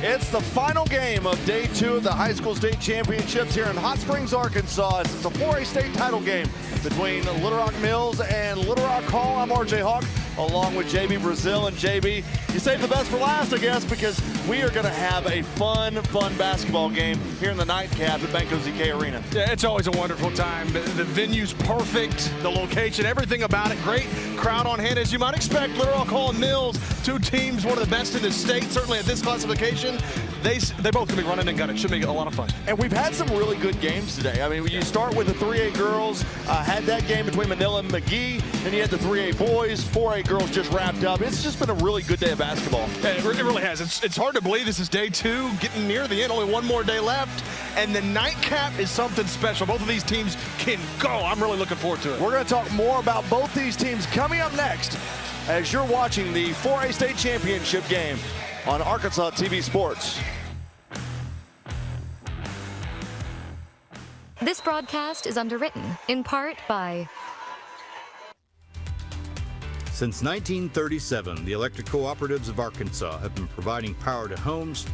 It's the final game of day 2 of the high school state championships here in Hot Springs, Arkansas. It's a 4A state title game between Little Rock Mills and Little Rock Hall. I'm RJ Hawk, along with JB Brazil. And JB, you saved the best for last, I guess, because we are going to have a fun basketball game here in the nightcap at Banco ZK Arena. Yeah, it's always a wonderful time. The venue's perfect, the location, everything about it. Great crowd on hand, as you might expect. Little Rock Hall and Mills, two teams, one of the best in the state, certainly at this classification. They both going to be running and gunning. Should be a lot of fun. And we've had some really good games today. I mean, you start with the 3A girls, had that game between Manila and McGee, then you had the 3A boys, 4A girls just wrapped up. It's just been a really good day of basketball. Yeah, it really has. It's hard to believe this is day 2, getting near the end, only one more day left, and the nightcap is something special. Both of these teams can go. I'm really looking forward to it. We're going to talk more about both these teams coming up next as you're watching the 4A state championship game on Arkansas TV Sports. This broadcast is underwritten in part by... Since 1937, the electric cooperatives of Arkansas have been providing power to homes,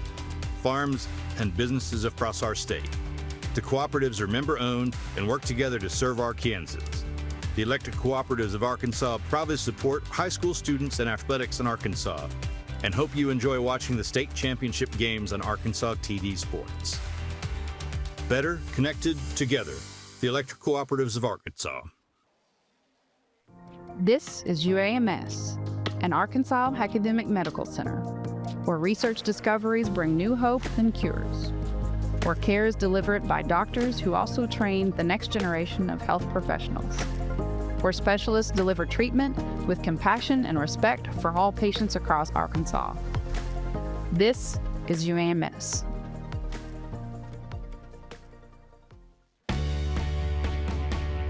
farms, and businesses across our state. The cooperatives are member-owned and work together to serve Arkansans. The electric cooperatives of Arkansas proudly support high school students and athletics in Arkansas, and hope you enjoy watching the state championship games on Arkansas TV Sports. Better connected together, the electric cooperatives of Arkansas. This is UAMS, an Arkansas Academic Medical Center, where research discoveries bring new hope and cures, where care is delivered by doctors who also train the next generation of health professionals, where specialists deliver treatment with compassion and respect for all patients across Arkansas. This is UAMS.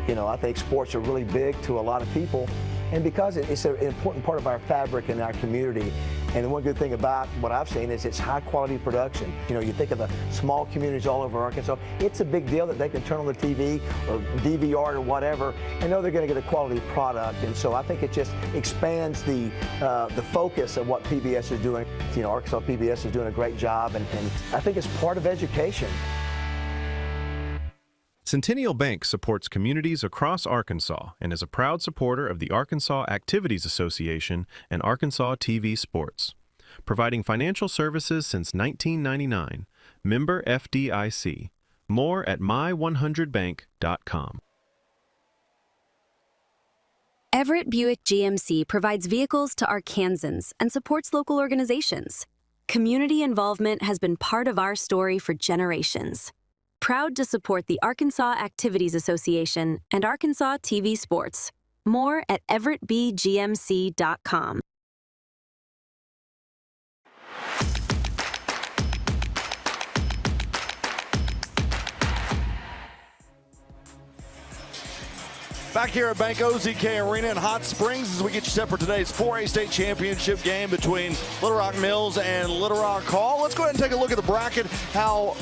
You know, I think sports are really big to a lot of people, and because it's an important part of our fabric in our community. And the one good thing about what I've seen is it's high quality production. You know, you think of the small communities all over Arkansas, it's a big deal that they can turn on the TV or DVR or whatever and know they're going to get a quality product. And so I think it just expands the focus of what PBS is doing. You know, Arkansas PBS is doing a great job, and I think it's part of education. Centennial Bank supports communities across Arkansas and is a proud supporter of the Arkansas Activities Association and Arkansas TV Sports. Providing financial services since 1999. Member FDIC. More at my100bank.com. Everett Buick GMC provides vehicles to Arkansans and supports local organizations. Community involvement has been part of our story for generations. Proud to support the Arkansas Activities Association and Arkansas TV Sports. More at everettbgmc.com. Back here at Banco ZK Arena in Hot Springs as we get you set for today's 4A state championship game between Little Rock Mills and Little Rock Hall. Let's go ahead and take a look at the bracket, how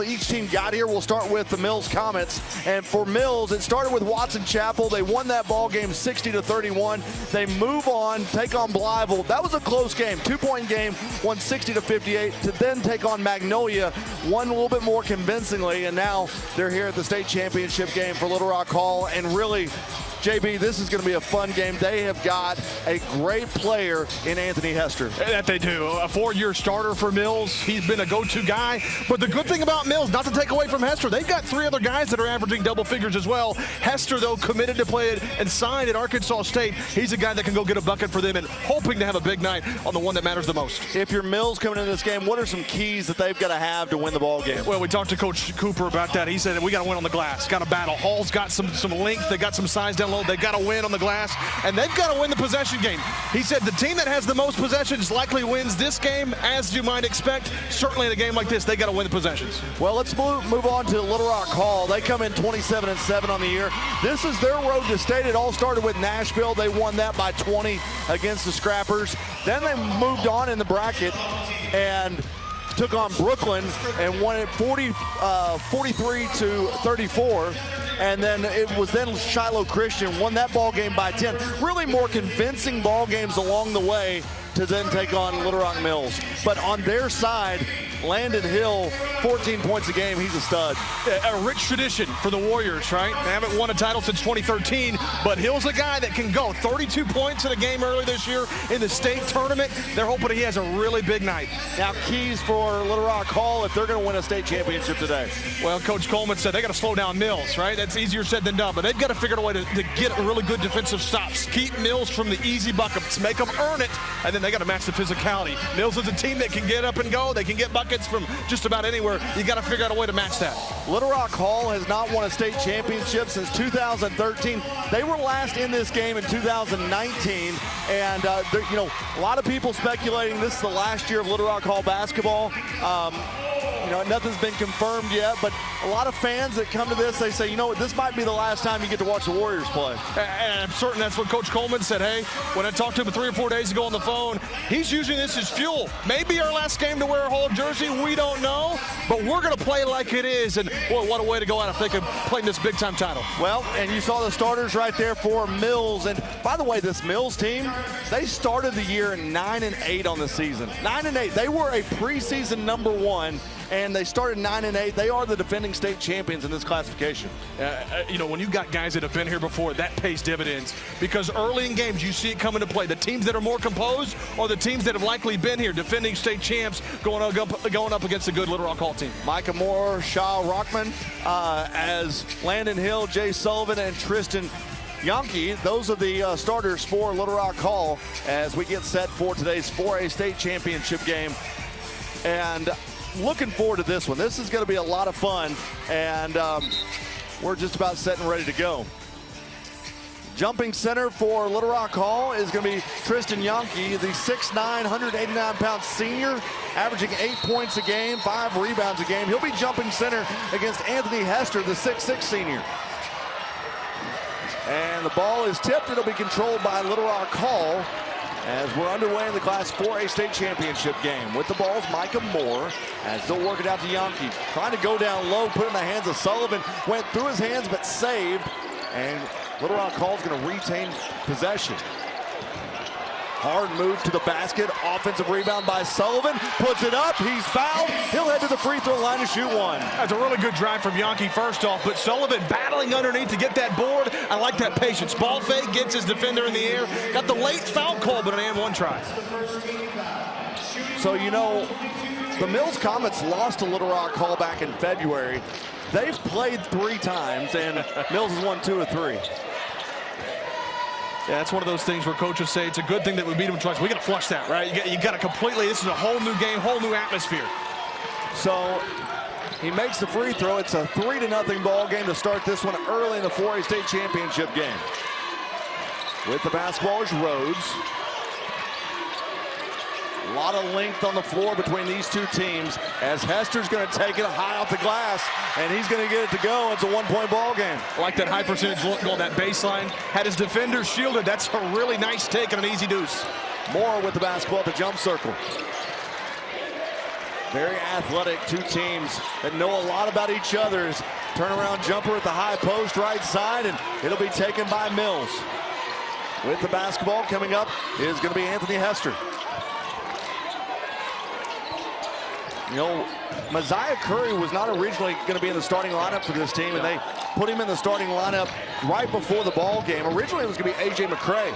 each team got here. We'll start with the Mills Comets. And for Mills, it started with Watson Chapel. They won that ball game 60-31. They move on, take on Blytheville. That was a close game, 2-point game, won 60-58, to then take on Magnolia, won a little bit more convincingly, and now they're here at the state championship game for Little Rock Hall. And really, JB, this is going to be a fun game. They have got a great player in Anthony Hester. That they do. A 4-year starter for Mills. He's been a go-to guy. But the good thing about Mills, not to take away from Hester, they've got 3 other guys that are averaging double figures as well. Hester, though, committed to play it and signed at Arkansas State. He's a guy that can go get a bucket for them and hoping to have a big night on the one that matters the most. If you're Mills coming into this game, what are some keys that they've got to have to win the ball game? Well, we talked to Coach Cooper about that. He said we got to win on the glass. Got to battle. Hall's got some length. They got some size down low. They got to win on the glass, and they've got to win the possession game. He said the team that has the most possessions likely wins this game, as you might expect. Certainly in a game like this, they got to win the possessions. Well, let's move on to Little Rock Hall. They come in 27-7 on the year. This is their road to state. It all started with Nashville. They won that by 20 against the Scrappers. Then they moved on in the bracket and took on Brooklyn and won it 43-34. And then it was Shiloh Christian won that ball game by 10. Really more convincing ball games along the way to then take on Little Rock Mills. But on their side, Landon Hill, 14 points a game. He's a stud. A rich tradition for the Warriors, right? They haven't won a title since 2013, but Hill's a guy that can go. 32 points in a game early this year in the state tournament. They're hoping he has a really big night. Now, keys for Little Rock Hall if they're going to win a state championship today. Well, Coach Coleman said they got to slow down Mills, right? That's easier said than done, but they've got to figure out a way to get really good defensive stops. Keep Mills from the easy buckets, make them earn it, and then they got to match the physicality. Mills is a team that can get up and go. They can get buckets from just about anywhere. You got to figure out a way to match that. Little Rock Hall has not won a state championship since 2013. They were last in this game in 2019, and you know, a lot of people speculating this is the last year of Little Rock Hall basketball. You know, nothing's been confirmed yet, but a lot of fans that come to this, they say, you know what, this might be the last time you get to watch the Warriors play. And I'm certain that's what Coach Coleman said. Hey, when I talked to him 3 or 4 days ago on the phone, he's using this as fuel. Maybe our last game to wear a Hall jersey, we don't know, but we're going to play like it is. And boy, what a way to go out if they could play in this big-time title. Well, and you saw the starters right there for Mills. And by the way, this Mills team, they started the year 9-8 on the season. 9-8. They were a preseason #1. And they started 9-8. They are the defending state champions in this classification. You know, when you've got guys that have been here before, that pays dividends. Because early in games, you see it come into play. The teams that are more composed are the teams that have likely been here, defending state champs, going up against a good Little Rock Hall team. Micah Moore, Shaw Rockman, as Landon Hill, Jay Sullivan, and Tristan Yankee. Those are the starters for Little Rock Hall as we get set for today's 4A state championship game. And looking forward to this one. This is going to be a lot of fun, and we're just about set and ready to go. Jumping center for Little Rock Hall is going to be Tristan Yankee, the 6'9", 189-pound senior, averaging 8 points a game, 5 rebounds a game. He'll be jumping center against Anthony Hester, the 6'6" senior. And the ball is tipped. It'll be controlled by Little Rock Hall as we're underway in the Class 4A state championship game. With the balls, Micah Moore, as they'll work it out to Yankee. Trying to go down low, put it in the hands of Sullivan. Went through his hands, but saved. And Little Rock Hall's going to retain possession. Hard move to the basket. Offensive rebound by Sullivan. Puts it up. He's fouled. He'll head to the free throw line to shoot one. That's a really good drive from Yankee first off, but Sullivan battling underneath to get that board. I like that patience. Ball fake, gets his defender in the air. Got the late foul call, but an and one try. So, you know, the Mills Comets lost to Little Rock Hall back in February. They've played 3 times, and Mills has won 2 of 3. Yeah, that's one of those things where coaches say it's a good thing that we beat them twice. We got to flush that, right? You got to completely. This is a whole new game, whole new atmosphere. So he makes the free throw. It's a 3-0 ball game to start this one early in the 4A state championship game. With the basketball is Rhodes. A lot of length on the floor between these two teams as Hester's going to take it high off the glass, and he's going to get it to go. It's a 1-point ball game. I like that high percentage look on that baseline. Had his defender shielded. That's a really nice take and an easy deuce. Moore with the basketball at the jump circle. Very athletic, two teams that know a lot about each other's. Turnaround jumper at the high post right side, and it'll be taken by Mills. With the basketball coming up is going to be Anthony Hester. You know, Messiah Curry was not originally going to be in the starting lineup for this team, and they put him in the starting lineup right before the ball game. Originally, it was going to be A.J. McCray.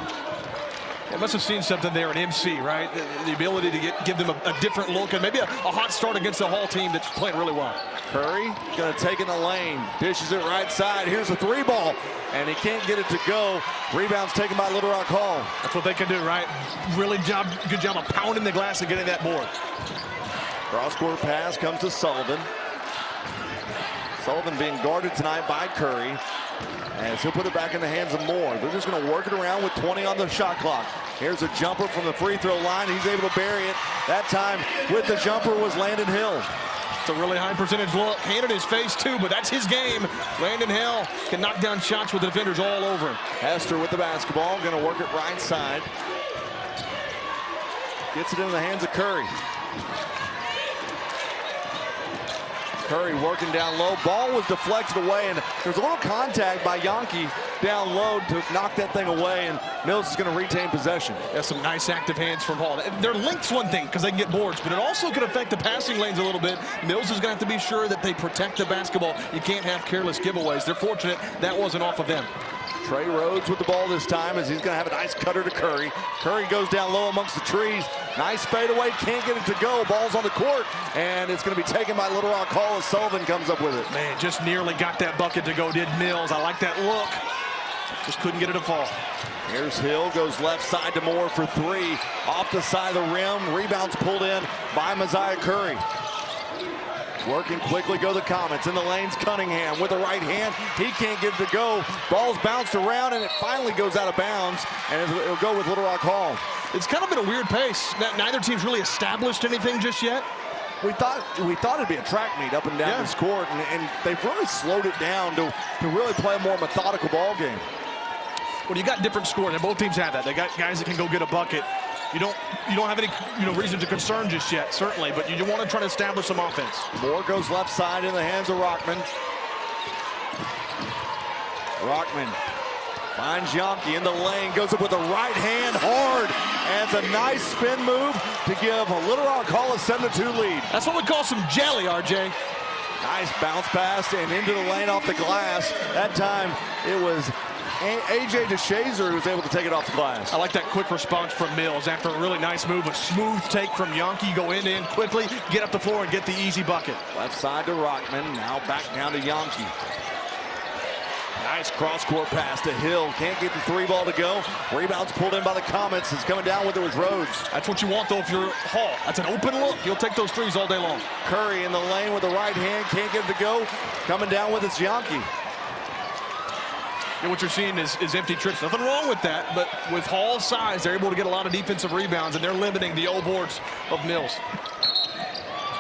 They must have seen something there in MC, right? The ability to give them a different look and maybe a hot start against a Hall team that's playing really well. Curry going to take in the lane, dishes it right side. Here's a 3-ball, and he can't get it to go. Rebound's taken by Little Rock Hall. That's what they can do, right? Really good job of pounding the glass and getting that board. Cross-court pass comes to Sullivan. Sullivan being guarded tonight by Curry, as he'll put it back in the hands of Moore. They're just going to work it around with 20 on the shot clock. Here's a jumper from the free throw line. He's able to bury it. That time with the jumper was Landon Hill. It's a really high percentage look. Hand in his face too, but that's his game. Landon Hill can knock down shots with the defenders all over him. Hester with the basketball, going to work it right side. Gets it into the hands of Curry. Curry working down low. Ball was deflected away, and there's a little contact by Yankee down low to knock that thing away, and Mills is going to retain possession. That's some nice active hands from Hall. Their length's one thing because they can get boards, but it also could affect the passing lanes a little bit. Mills is going to have to be sure that they protect the basketball. You can't have careless giveaways. They're fortunate that wasn't off of them. Trey Rhodes with the ball this time as he's going to have a nice cutter to Curry. Curry goes down low amongst the trees. Nice fadeaway, can't get it to go. Ball's on the court, and it's going to be taken by Little Rock Hall as Sullivan comes up with it. Man, just nearly got that bucket to go, did Mills. I like that look. Just couldn't get it to fall. Here's Hill, goes left side to Moore for three. Off the side of the rim, rebounds pulled in by Messiah Curry. Working quickly go the Comets. In the lanes, Cunningham with the right hand. He can't get it to go. Ball's bounced around, and it finally goes out of bounds, and it'll go with Little Rock Hall. It's kind of been a weird pace. Neither team's really established anything just yet. We thought it'd be a track meet up and down this court, and they've really slowed it down to really play a more methodical ball game. Well, you got different scoring, and both teams have that. They got guys that can go get a bucket. You don't have any reason to concern just yet, certainly, but you want to try to establish some offense. Moore goes left side in the hands of Rockman. Rockman finds Yankee in the lane, goes up with the right hand hard, and it's a nice spin move to give Little Rock Hall a 7-2 lead. That's what we call some jelly, RJ. Nice bounce pass and into the lane off the glass. That time it was A.J. DeShazer who was able to take it off the glass. I like that quick response from Mills after a really nice move. A smooth take from Yankee. Go in quickly, get up the floor, and get the easy bucket. Left side to Rockman. Now back down to Yankee. Nice cross-court pass to Hill. Can't get the three ball to go. Rebounds pulled in by the Comets. Is coming down with it was Rhodes. That's what you want, though, if you're Hall. That's an open look. You'll take those threes all day long. Curry in the lane with the right hand. Can't get it to go. Coming down with it's Yankee. And what you're seeing is empty trips. Nothing wrong with that, but with Hall's size, they're able to get a lot of defensive rebounds, and they're limiting the old boards of Mills.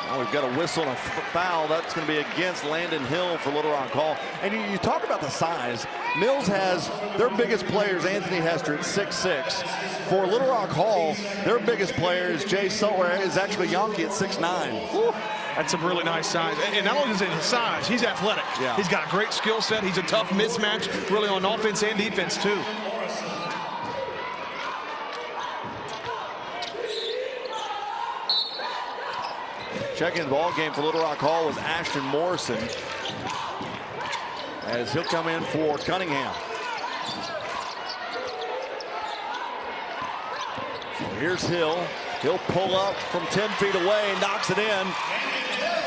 Now we've got a whistle and a foul. That's going to be against Landon Hill for Little Rock Hall. And you talk about the size. Mills has their biggest players, Anthony Hester, at 6'6". For Little Rock Hall, their biggest player is is actually Yankee at 6'9". Woo. That's some really nice size. And not only is it his size, he's athletic. Yeah. He's got a great skill set. He's a tough mismatch, really on offense and defense, too. Checking the ball game for Little Rock Hall was Ashton Morrison, as he'll come in for Cunningham. So here's Hill. He'll pull up from 10 feet away, knocks it in.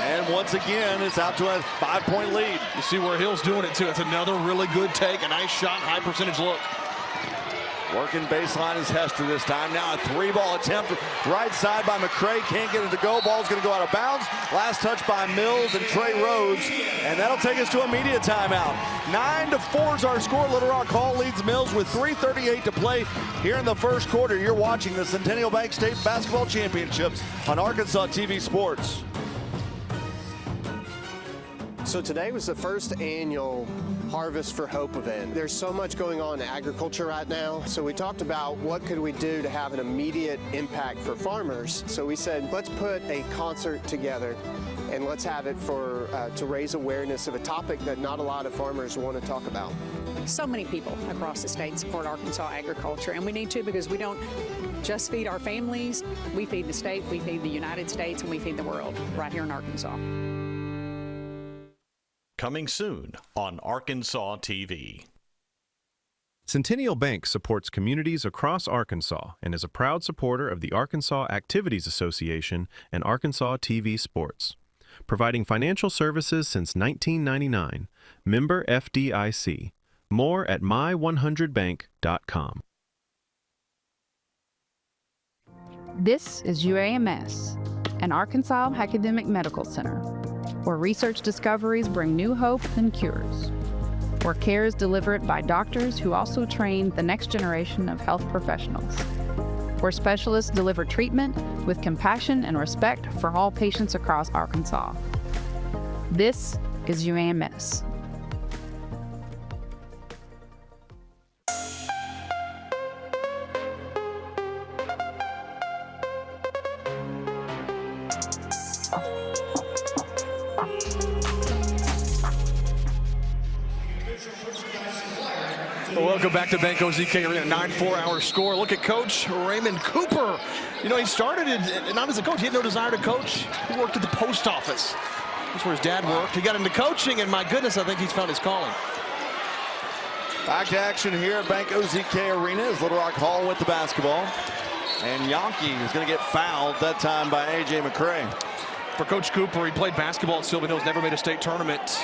And once again, it's out to a 5-point lead. You see where Hill's doing it, too. It's another really good take, a nice shot, high percentage look. Working baseline is Hester this time. Now a three-ball attempt right side by McCray. Can't get it to go. Ball's going to go out of bounds. Last touch by Mills and Trey Rhodes. And that'll take us to a media timeout. 9-4 is our score. Little Rock Hall leads Mills with 3:38 to play here in the first quarter. You're watching the Centennial Bank State Basketball Championships on Arkansas TV Sports. So today was the first annual Harvest for Hope event. There's so much going on in agriculture right now. So we talked about what could we do to have an immediate impact for farmers. So we said, let's put a concert together and let's have it for to raise awareness of a topic that not a lot of farmers want to talk about. So many people across the state support Arkansas agriculture, and we need to because we don't just feed our families. We feed the state, we feed the United States, and we feed the world right here in Arkansas. Coming soon on Arkansas TV. Centennial Bank supports communities across Arkansas and is a proud supporter of the Arkansas Activities Association and Arkansas TV Sports. Providing financial services since 1999. Member FDIC. More at my100bank.com. This is UAMS, an Arkansas Academic Medical Center, where research discoveries bring new hope and cures, where care is delivered by doctors who also train the next generation of health professionals, where specialists deliver treatment with compassion and respect for all patients across Arkansas. This is UAMS. Well, welcome back to Bank OZK Arena, 9-4-hour score. Look at Coach Raymond Cooper. You know, he started not as a coach. He had no desire to coach. He worked at the post office. That's where his dad worked. He got into coaching, and my goodness, I think he's found his calling. Back to action here at Bank OZK Arena as Little Rock Hall with the basketball. And Yankee is going to get fouled that time by A.J. McCray. For Coach Cooper, he played basketball at Sylvan Hills, never made a state tournament.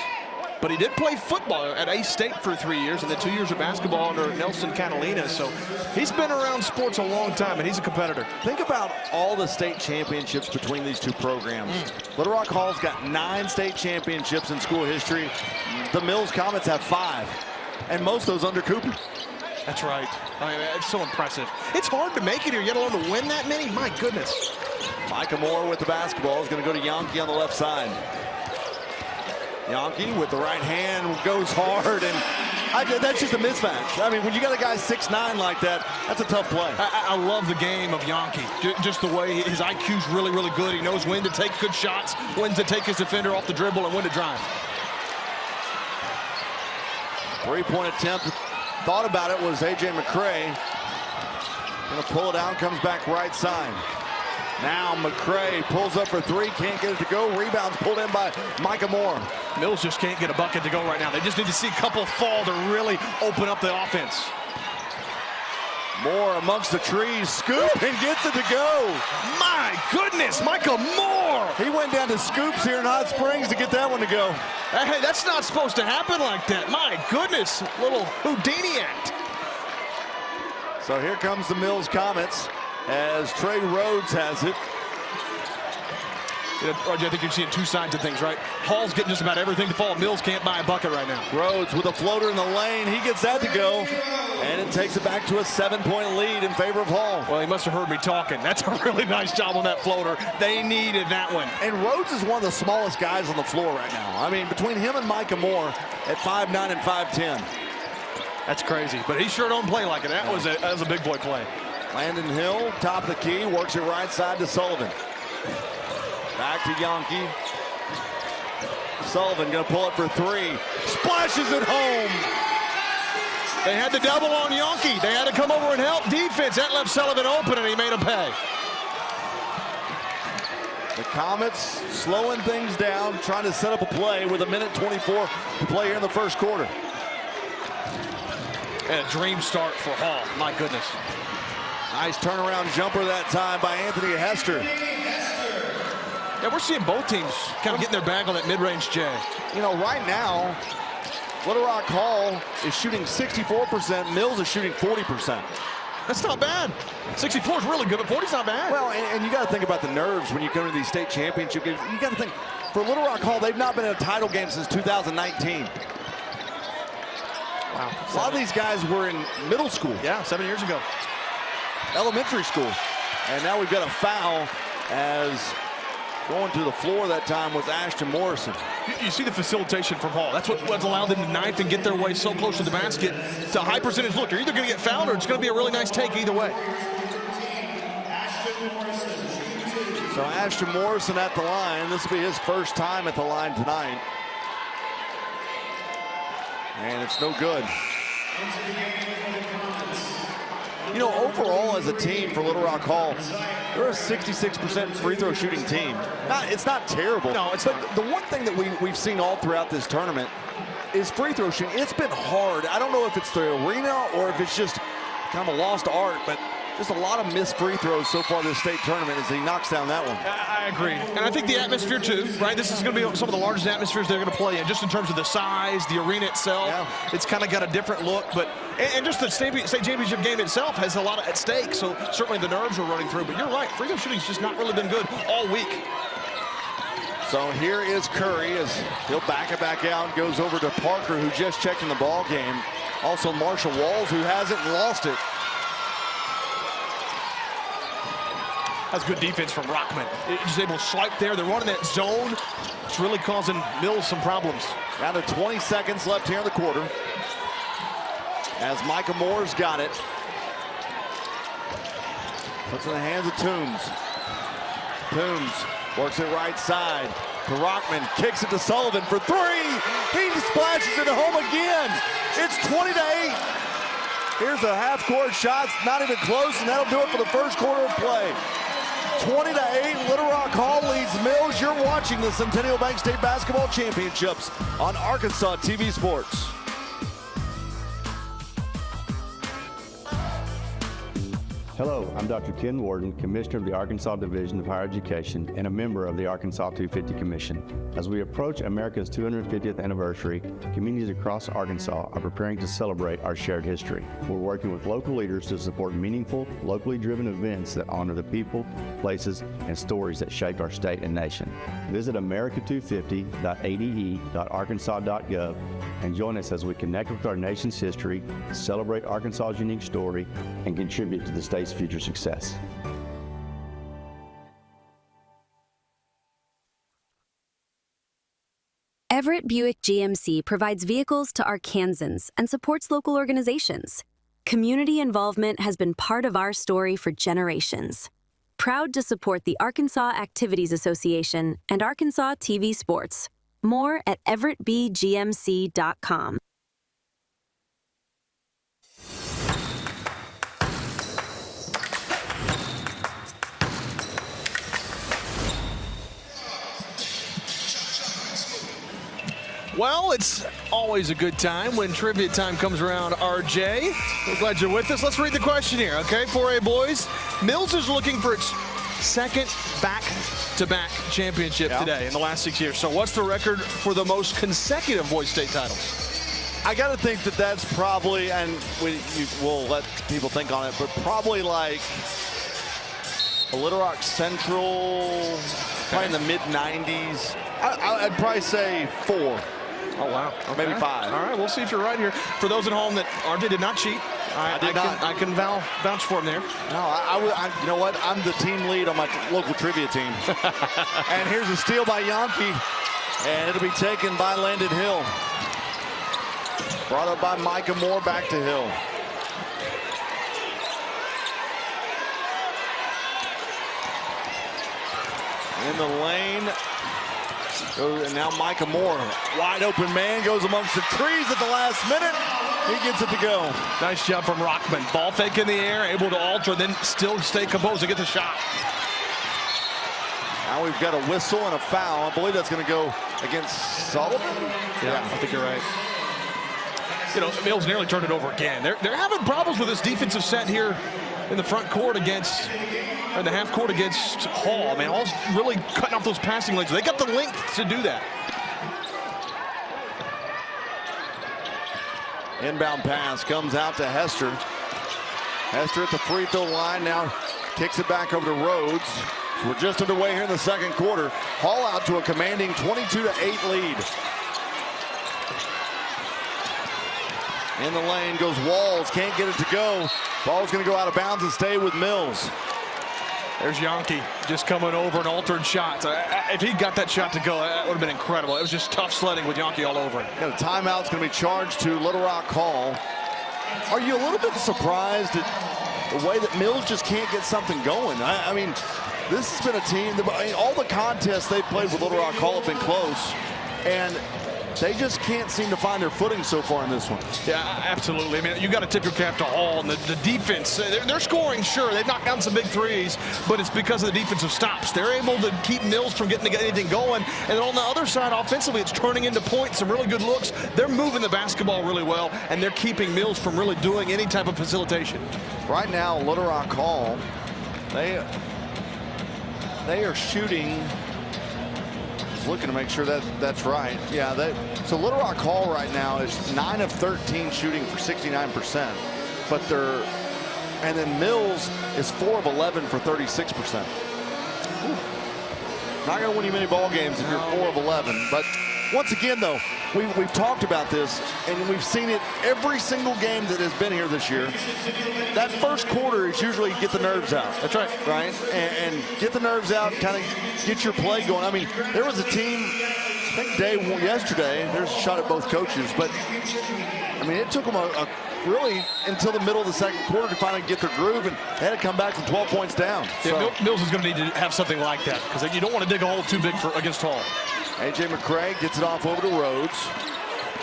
But he did play football at Ace State for 3 years, and then 2 years of basketball under Nelson Catalina. So he's been around sports a long time, and he's a competitor. Think about all the state championships between these two programs. Little Rock Hall's got 9 state championships in school history. The Mills Comets have 5, and most of those under Cooper. That's right. I mean, it's so impressive. It's hard to make it here, yet alone to win that many. My goodness. Micah Moore with the basketball is going to go to Yankee on the left side. Yankee with the right hand goes hard, and that's just a mismatch. I mean, when you got a guy 6'9" like that, that's a tough play. I love the game of Yankee. Just the way his IQ's really, really good. He knows when to take good shots, when to take his defender off the dribble, and when to drive. 3-point attempt. Thought about it was A.J. McCray. Gonna pull it out, comes back right side. Now McCray pulls up for 3, can't get it to go. Rebounds pulled in by Micah Moore. Mills just can't get a bucket to go right now. They just need to see a couple fall to really open up the offense. Moore amongst the trees, scoop and gets it to go. My goodness, Micah Moore. He went down to scoops here in Hot Springs to get that one to go. Hey, that's not supposed to happen like that. My goodness, little Houdini act. So here comes the Mills Comets as Trey Rhodes has it. You know, Roger, I think you're seeing two sides of things, right? Hall's getting just about everything to fall. Mills can't buy a bucket right now. Rhodes with a floater in the lane. He gets that to go. And it takes it back to a 7-point lead in favor of Hall. Well, he must have heard me talking. That's a really nice job on that floater. They needed that one. And Rhodes is one of the smallest guys on the floor right now. I mean, between him and Micah Moore at 5'9" and 5'10". That's crazy. But he sure don't play like it. That was a big boy play. Landon Hill, top of the key, works it right side to Sullivan. Back to Yankee. Sullivan gonna pull it for 3. Splashes it home. They had the double on Yankee. They had to come over and help defense. That left Sullivan open, and he made him pay. The Comets slowing things down, trying to set up a play with 1:24 to play here in the first quarter. And a dream start for Hall. My goodness. Nice turnaround jumper that time by Anthony Hester. Yeah, we're seeing both teams kind of getting their bag on that mid-range J. You know, right now, Little Rock Hall is shooting 64%. Mills is shooting 40%. That's not bad. 64 is really good, but 40's not bad. Well, and you got to think about the nerves when you come to these state championship games. You got to think, for Little Rock Hall, they've not been in a title game since 2019. Wow. A lot of these guys were in middle school. Yeah, 7 years ago. Elementary school. And now we've got a foul as going to the floor that time was Ashton Morrison. You see the facilitation from Hall. That's what's allowed them to knife and get their way so close to the basket to a high percentage look. You're either going to get fouled or it's going to be a really nice take either way. So Ashton Morrison at the line. This will be his first time at the line tonight. And it's no good. You know, overall as a team for Little Rock Hall, they're a 66% free throw shooting team. It's not terrible. No, it's but not. The one thing that we've seen all throughout this tournament is free throw shooting. It's been hard. I don't know if it's the arena or if it's just kind of a lost art, but just a lot of missed free throws so far this state tournament as he knocks down that one. I agree. And I think the atmosphere too, right? This is going to be some of the largest atmospheres they're going to play in, just in terms of the size, the arena itself. Yeah. It's kind of got a different look, but and just the state championship game itself has a lot at stake, so certainly the nerves are running through. But you're right, free throw shooting's just not really been good all week. So here is Curry as he'll back it back out, goes over to Parker, who just checked in the ball game. Also Marshall Walls, who hasn't lost it. That's good defense from Rockman. He's able to swipe there. They're running that zone. It's really causing Mills some problems. Down to 20 seconds left here in the quarter. As Micah Moore's got it. Puts it in the hands of Toombs. Toombs works it right side to Rockman. Kicks it to Sullivan for 3. He splashes it home again. It's 20-8. Here's a half-court shot, not even close, and that'll do it for the first quarter of play. 20-8, Little Rock Hall leads Mills. You're watching the Centennial Bank State Basketball Championships on Arkansas TV Sports. Hello, I'm Dr. Ken Warden, Commissioner of the Arkansas Division of Higher Education and a member of the Arkansas 250 Commission. As we approach America's 250th anniversary, communities across Arkansas are preparing to celebrate our shared history. We're working with local leaders to support meaningful, locally driven events that honor the people, places, and stories that shaped our state and nation. Visit america250.ade.arkansas.gov and join us as we connect with our nation's history, celebrate Arkansas's unique story, and contribute to the state's future success. Everett Buick GMC provides vehicles to Arkansans and supports local organizations. Community involvement has been part of our story for generations. Proud to support the Arkansas Activities Association and Arkansas TV Sports. More at everettbgmc.com. Well, it's always a good time when trivia time comes around, RJ. We're glad you're with us. Let's read the question here, okay? 4A boys. Mills is looking for its second back-to-back championship today in the last 6 years. So what's the record for the most consecutive boys state titles? I got to think that that's probably, and we'll let people think on it, but probably like a Little Rock Central, probably in the mid-90s. I'd probably say 4. Oh, wow. Okay. Maybe 5. All right, we'll see if you're right here. For those at home that RJ did not cheat, I can vouch for him there. No, you know what? I'm the team lead on my local trivia team. And here's a steal by Yankee, and it'll be taken by Landon Hill. Brought up by Micah Moore, back to Hill. In the lane. And now Micah Moore, wide open man, goes amongst the trees at the last minute. He gets it to go. Nice job from Rockman. Ball fake in the air, able to alter, then still stay composed to get the shot. Now we've got a whistle and a foul. I believe that's going to go against Sullivan. Yeah, I think you're right. You know, Mills nearly turned it over again. They're having problems with this defensive set here in the front court against, in the half court against Hall. I mean, Hall's really cutting off those passing lanes. They got the length to do that. Inbound pass comes out to Hester. Hester at the free throw line now, kicks it back over to Rhodes. So we're just underway here in the second quarter. Hall out to a commanding 22-8 lead. In the lane goes Walls, can't get it to go. Ball's going to go out of bounds and stay with Mills. There's Yankee just coming over and altered shots. If he got that shot to go, that would have been incredible. It was just tough sledding with Yankee all over it. Got a timeout's going to be charged to Little Rock Hall. Are you a little bit surprised at the way that Mills just can't get something going? I mean, this has been a team, all the contests they've played with Little Rock Hall have been close, and they just can't seem to find their footing so far in this one. Yeah, absolutely. I mean, you got to tip your cap to Hall and the defense. They're scoring, sure. They've knocked down some big threes, but it's because of the defensive stops. They're able to keep Mills from getting anything going. And then on the other side, offensively, it's turning into points, some really good looks. They're moving the basketball really well, and they're keeping Mills from really doing any type of facilitation. Right now, Little Rock Hall, they are shooting. Looking to make sure that's right. Yeah, so Little Rock Hall right now is 9 of 13 shooting for 69%, but and then Mills is 4 of 11 for 36%. Not going to win you many ball games if you're 4 of 11, but once again though, we've talked about this and we've seen it every single game that has been here this year. That first quarter is usually get the nerves out. That's right. Right? And get the nerves out, kind of get your play going. I mean, there was a team, I think yesterday, there's a shot at both coaches, but I mean, it took them really until the middle of the second quarter to finally get their groove, and they had to come back from 12 points down. Yeah, so Mills is going to need to have something like that because you don't want to dig a hole too big against Hall. A.J. McCrae gets it off over to Rhodes.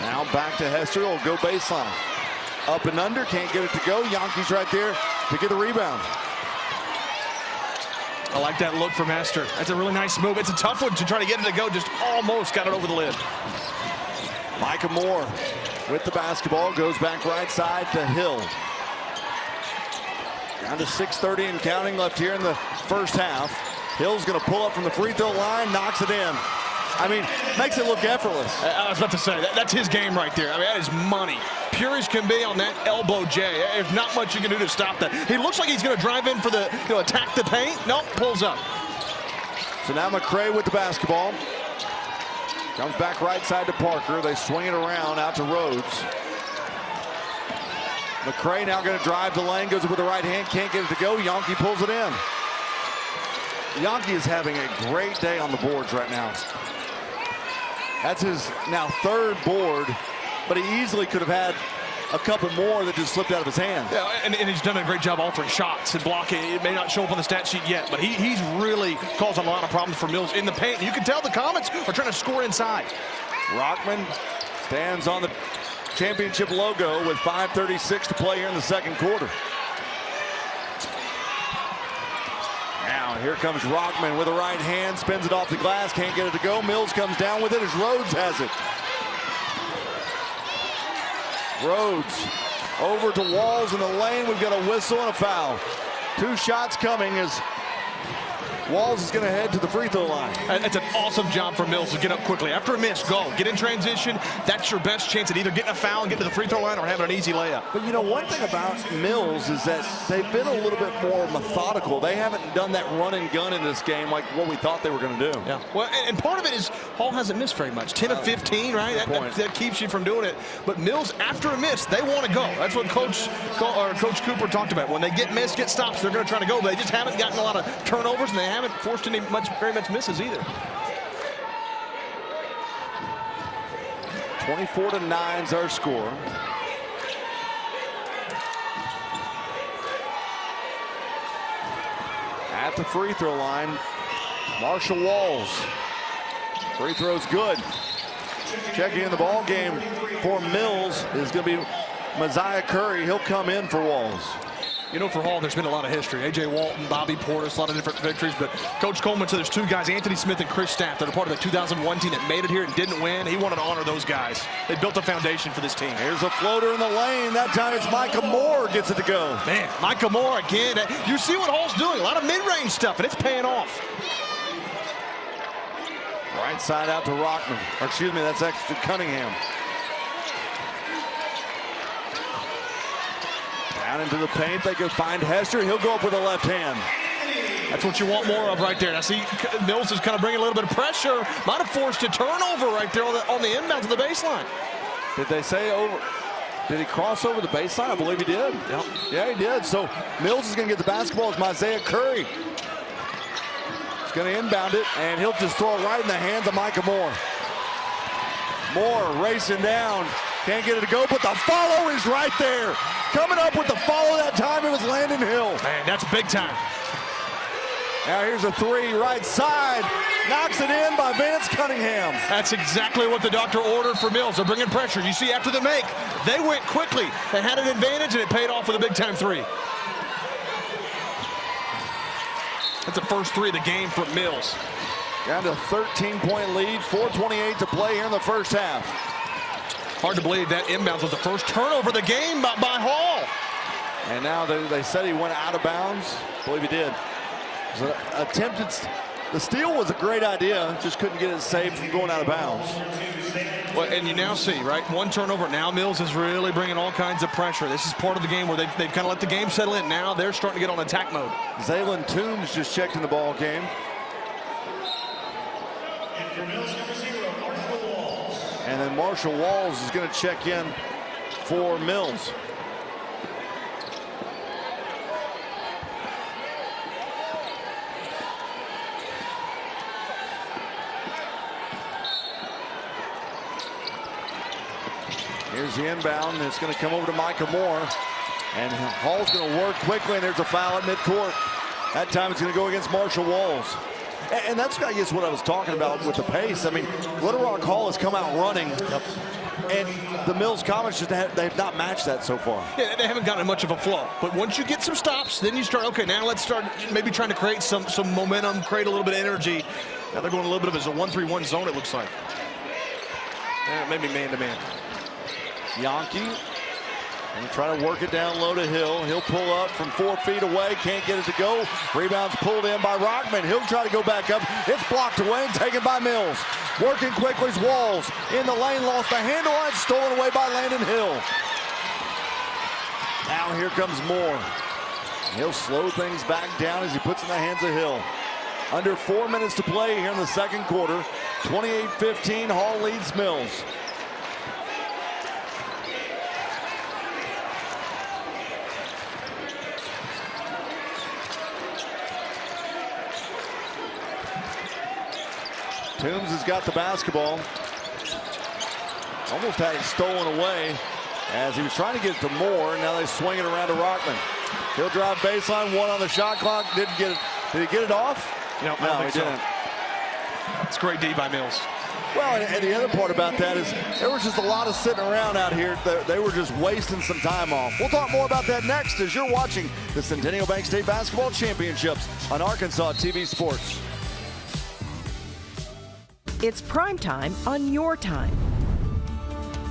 Now back to Hester. He'll go baseline. Up and under, can't get it to go. Yankees right there to get the rebound. I like that look from Hester. That's a really nice move. It's a tough one to try to get it to go. Just almost got it over the lid. Micah Moore with the basketball, goes back right side to Hill. Down to 6:30 and counting left here in the first half. Hill's going to pull up from the free throw line, knocks it in. I mean, makes it look effortless. I was about to say, that's his game right there. I mean, that is money. Pure as can be on that elbow J. There's not much you can do to stop that. He looks like he's going to drive in for the, attack the paint. Nope, pulls up. So now McCray with the basketball. Comes back right side to Parker. They swing it around out to Rhodes. McCray now going to drive the lane, goes with the right hand, can't get it to go. Yankee pulls it in. Yankee is having a great day on the boards right now. That's his now third board, but he easily could have had a couple more that just slipped out of his hands. Yeah, and he's done a great job altering shots and blocking. It may not show up on the stat sheet yet, but he's really caused a lot of problems for Mills in the paint. You can tell the Comets are trying to score inside. Rockman stands on the championship logo with 5:36 to play here in the second quarter. Now here comes Rockman with the right hand, spins it off the glass, can't get it to go. Mills comes down with it as Rhodes has it. Rhodes over to Walls in the lane. We've got a whistle and a foul. 2 shots coming as Walls is going to head to the free throw line. It's an awesome job for Mills to get up quickly. After a miss, go. Get in transition. That's your best chance at either getting a foul and getting to the free throw line or having an easy layup. But one thing about Mills is that they've been a little bit more methodical. They haven't done that run and gun in this game like what we thought they were going to do. Yeah. Well, and part of it is Hall hasn't missed very much. 10 of 15, right? That keeps you from doing it. But Mills, after a miss, they want to go. That's what Coach Cooper talked about. When they get missed, get stops, they're going to try to go. But they just haven't gotten a lot of turnovers, and they haven't forced any very much misses either. 24-9 is our score. At the free throw line, Marshall Walls. Free throw's good. Checking in the ball game for Mills is going to be Messiah Curry. He'll come in for Walls. For Hall, there's been a lot of history. A.J. Walton, Bobby Portis, a lot of different victories. But Coach Coleman said there's 2 guys, Anthony Smith and Chris Staff, that are part of the 2001 team that made it here and didn't win. He wanted to honor those guys. They built a foundation for this team. Here's a floater in the lane. That time it's Micah Moore gets it to go. Man, Micah Moore again. You see what Hall's doing. A lot of mid-range stuff, and it's paying off. Right side out to Rockman. Or excuse me, that's actually Cunningham. Down into the paint, they can find Hester. He'll go up with the left hand. That's what you want more of right there. Now see, Mills is kind of bringing a little bit of pressure. Might have forced a turnover right there on the inbound to the baseline. Did they say over? Did he cross over the baseline? I believe he did. Yep. Yeah, he did. So Mills is going to get the basketball. It's Messiah Curry. He's going to inbound it, and he'll just throw it right in the hands of Micah Moore. Moore racing down. Can't get it to go, but the follow is right there. Coming up with the follow that time, it was Landon Hill. Man, that's big time. Now here's a 3 right side. Knocks it in by Vance Cunningham. That's exactly what the doctor ordered for Mills. They're bringing pressure. You see, after the make, they went quickly. They had an advantage, and it paid off with a big-time 3. That's the first 3 of the game for Mills. Down to a 13-point lead, 4:28 to play here in the first half. Hard to believe that inbounds was the first turnover of the game by Hall. And now they said he went out of bounds. I believe he did. So attempted, the steal was a great idea, just couldn't get it safe from going out of bounds. Well, and you now see, right, 1 turnover. Now Mills is really bringing all kinds of pressure. This is part of the game where they've kind of let the game settle in. Now they're starting to get on attack mode. Zaylen Toombs just checked in the ball game. And then Marshall Walls is going to check in for Mills. Here's the inbound, and it's going to come over to Micah Moore. And Hall's going to work quickly, and there's a foul at midcourt. That time it's going to go against Marshall Walls. And that's, I guess, what I was talking about with the pace. I mean, Little Rock Hall has come out running. Yep. And the Mills Comets, they've not matched that so far. Yeah, they haven't gotten much of a flow. But once you get some stops, then you start, okay, now let's start maybe trying to create some momentum, create a little bit of energy. Now they're going a little bit of a 1-3-1 zone, it looks like. Maybe man-to-man. Yankee, and try to work it down low to Hill. He'll pull up from 4 feet away, can't get it to go. Rebound's pulled in by Rockman. He'll try to go back up. It's blocked away and taken by Mills. Working quickly is Walls in the lane, lost the handle on it, stolen away by Landon Hill. Now here comes Moore. He'll slow things back down as he puts in the hands of Hill. Under 4 minutes to play here in the second quarter. 28-15, Hall leads Mills. Toombs has got the basketball. Almost had it stolen away as he was trying to get it to Moore. Now they swing it around to Rockman. He'll drive baseline, 1 on the shot clock. Didn't get it. Did he get it off? No, he didn't. It's great D by Mills. Well, and the other part about that is there was just a lot of sitting around out here. They were just wasting some time off. We'll talk more about that next as you're watching the Centennial Bank State Basketball Championships on Arkansas TV Sports. It's primetime on your time.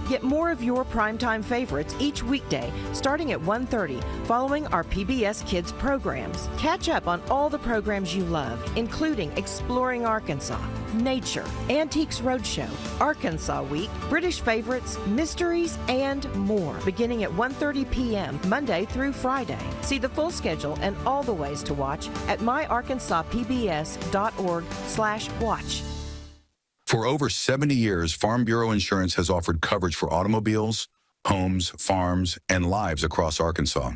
Get more of your primetime favorites each weekday starting at 1:30 following our PBS Kids programs. Catch up on all the programs you love, including Exploring Arkansas, Nature, Antiques Roadshow, Arkansas Week, British Favorites, Mysteries, and more, beginning at 1:30 p.m. Monday through Friday. See the full schedule and all the ways to watch at myarkansaspbs.org/watch. For over 70 years, Farm Bureau Insurance has offered coverage for automobiles, homes, farms, and lives across Arkansas.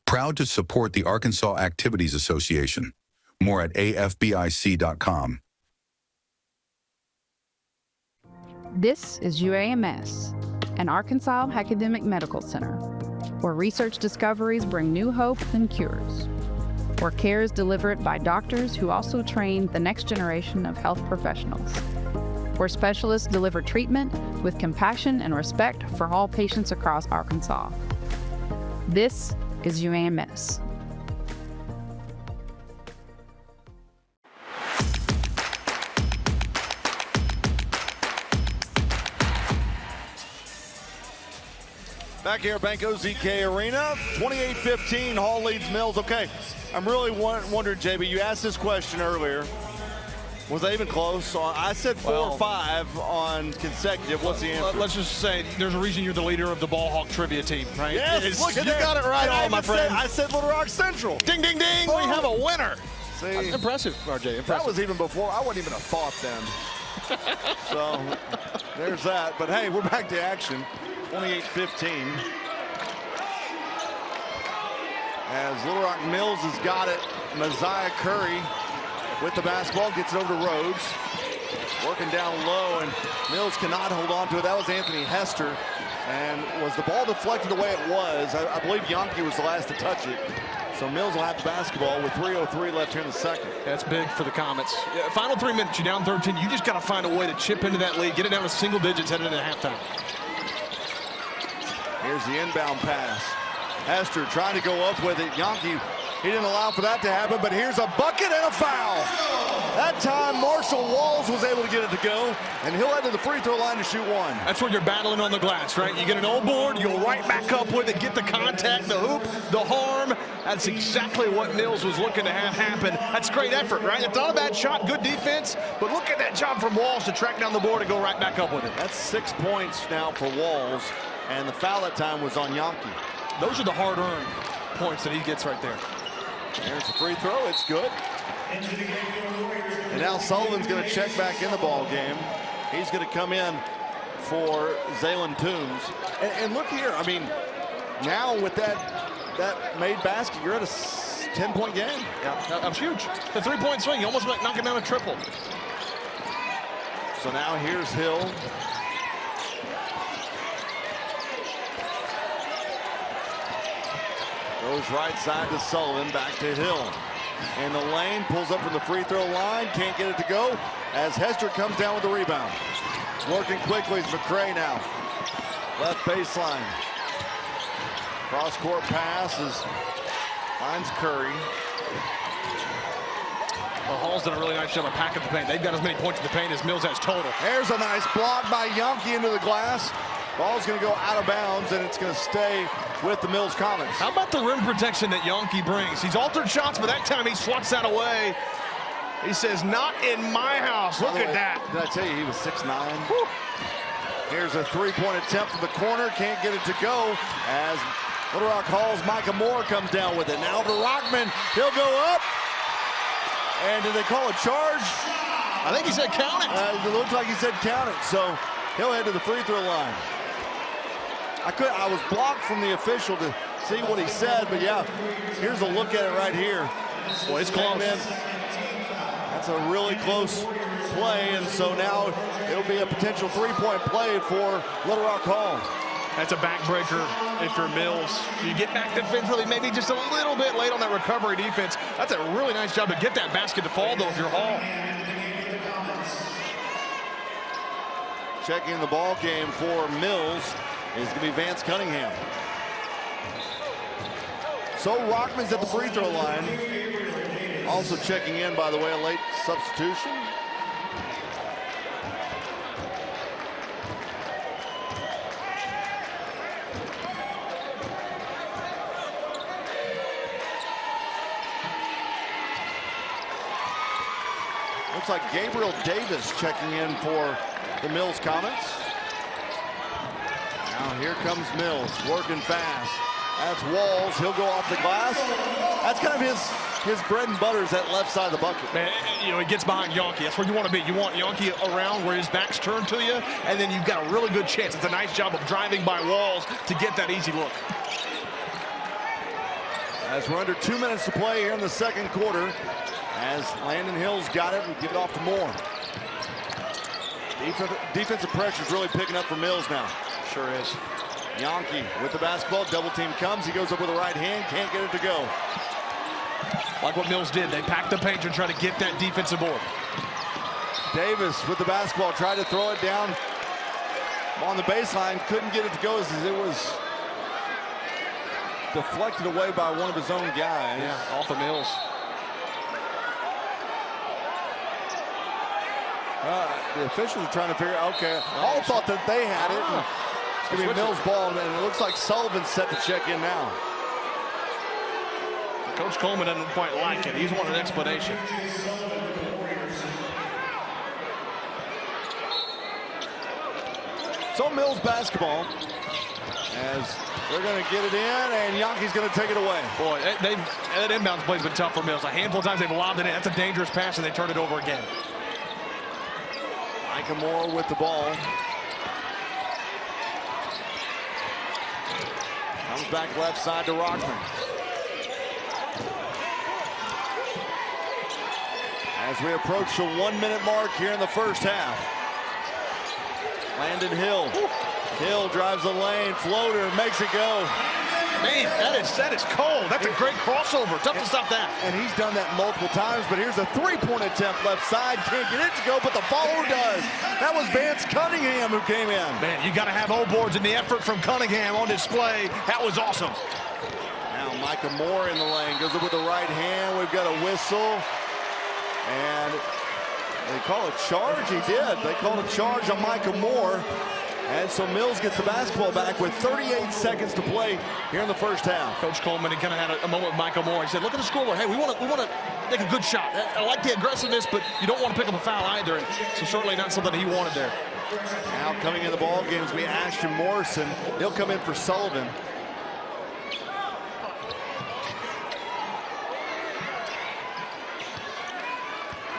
Proud to support the Arkansas Activities Association. More at afbic.com. This is UAMS, an Arkansas Academic Medical Center, where research discoveries bring new hope and cures, where care is delivered by doctors who also train the next generation of health professionals, where specialists deliver treatment with compassion and respect for all patients across Arkansas. This is UAMS. Back here at Bank OZK Arena, 28-15, Hall leads Mills. Okay, I'm really wondering, JB, you asked this question earlier. Was that even close? I said 4 or 5 on consecutive. What's the answer? Let's just say there's a reason you're the leader of the Ball Hawk trivia team, right? Yes, look, you got it right on, my friend. I said Little Rock Central. Ding, ding, ding. We have a winner. See, That's impressive, RJ. Impressive. That was even before. I wouldn't even have thought then. So there's that. But hey, we're back to action. 28-15. As Little Rock Mills has got it, Messiah Curry with the basketball, gets it over to Rhodes. Working down low, and Mills cannot hold on to it. That was Anthony Hester. And was the ball deflected the way it was? I believe Yankee was the last to touch it. So Mills will have the basketball with 3:03 left here in the second. That's big for the Comets. Yeah, final 3 minutes, you're down 13. You just got to find a way to chip into that lead, get it down to single digits heading into halftime. Here's the inbound pass. Hester trying to go up with it. Yankee, he didn't allow for that to happen, but here's a bucket and a foul. That time, Marshall Walls was able to get it to go, and he'll head to the free throw line to shoot 1. That's where you're battling on the glass, right? You get an old board, you go right back up with it, get the contact, the hoop, the harm. That's exactly what Mills was looking to have happen. That's great effort, right? It's not a bad shot, good defense, but look at that job from Walls to track down the board and go right back up with it. That's 6 points now for Walls, and the foul that time was on Yankee. Those are the hard-earned points that he gets right there. There's the free throw. It's good. And now Sullivan's going to check back in the ball game. He's going to come in for Zaylen Toombs. And look here. I mean, now with that made basket, you're at a 10-point game. Yeah, that was huge. The 3-point swing, you almost like knocking down a triple. So now here's Hill. Goes right side to Sullivan, back to Hill. in the lane, pulls up from the free throw line, can't get it to go as Hester comes down with the rebound. Working quickly is McCray now. Left baseline. Cross-court passes. Finds Curry. Well, Hall's done a really nice job of packing the paint. They've got as many points in the paint as Mills has total. There's a nice block by Yonke into the glass. Ball's going to go out of bounds, and it's going to stay with the Mills Comets. How about the rim protection that Yonke brings? He's altered shots, but that time he swats that away. He says, not in my house. Look at that. Did I tell you he was 6'9"? Woo. Here's a three-point attempt from the corner. Can't get it to go as Little Rock Hall's Micah Moore comes down with it. Now to Rockman. He'll go up. And did they call a charge? I think he said count it. It looks like he said count it. So he'll head to the free throw line. I was blocked from the official to see what he said, but yeah, here's a look at it right here. Boy, it's close. That's a really close play, and so now it'll be a potential three-point play for Little Rock Hall. That's a backbreaker if you're Mills. You get back defensively, maybe just a little bit late on that recovery defense. That's a really nice job to get that basket to fall, though, if you're Hall. Checking the ball game for Mills is going to be Vance Cunningham. So Rockman's at the free throw line. Also checking in, by the way, a late substitution. Looks like Gabriel Davis checking in for the Mills Comets. Now here comes Mills, working fast. That's Walls. He'll go off the glass. That's kind of his bread and butter is that left side of the bucket. Man, you know, he gets behind Yonke. That's where you want to be. You want Yonke around where his back's turned to you, and then you've got a really good chance. It's a nice job of driving by Walls to get that easy look. As we're under 2 minutes to play here in the second quarter, as Landon Hill's got it, we give it off to Moore. Defensive pressure is really picking up for Mills now. Sure is. Yonke with the basketball, double team comes, he goes up with the right hand, can't get it to go. Like what Mills did, they packed the paint and try to get that defensive board. Davis with the basketball, tried to throw it down on the baseline, couldn't get it to go as it was deflected away by one of his own guys. Yeah, off of Mills. The officials are trying to figure out, okay, all thought that they had it. It's going to be Mills' ball, and it looks like Sullivan's set to check in now. Coach Coleman doesn't quite like it. He's wanting an explanation. So Mills basketball, as they're going to get it in, and Yonke's going to take it away. Boy, that inbounds play's been tough for Mills. A handful of times they've lobbed it in. That's a dangerous pass, and they turn it over again. Micah Moore with the ball. Comes back left side to Rockman. As we approach the 1 minute mark here in the first half. Landon Hill. Hill drives the lane, floater, makes it go. Man, that is cold. That's a great crossover. Tough to stop that. And he's done that multiple times, but here's a three-point attempt left side. Can't get it to go, but the follower does. That was Vance Cunningham who came in. Man, you got to have O-boards and the effort from Cunningham on display. That was awesome. Now Micah Moore in the lane. Goes up with the right hand. We've got a whistle. And they call a charge. He did. They called a charge on Micah Moore. And so Mills gets the basketball back with 38 seconds to play here in the first half. Coach Coleman, he kind of had a moment with Michael Moore. He said, look at the scoreboard. Hey, we want to make a good shot. I like the aggressiveness, but you don't want to pick up a foul either. And so certainly not something he wanted there. Now coming in the ball games, we Ashton Morrison. He'll come in for Sullivan.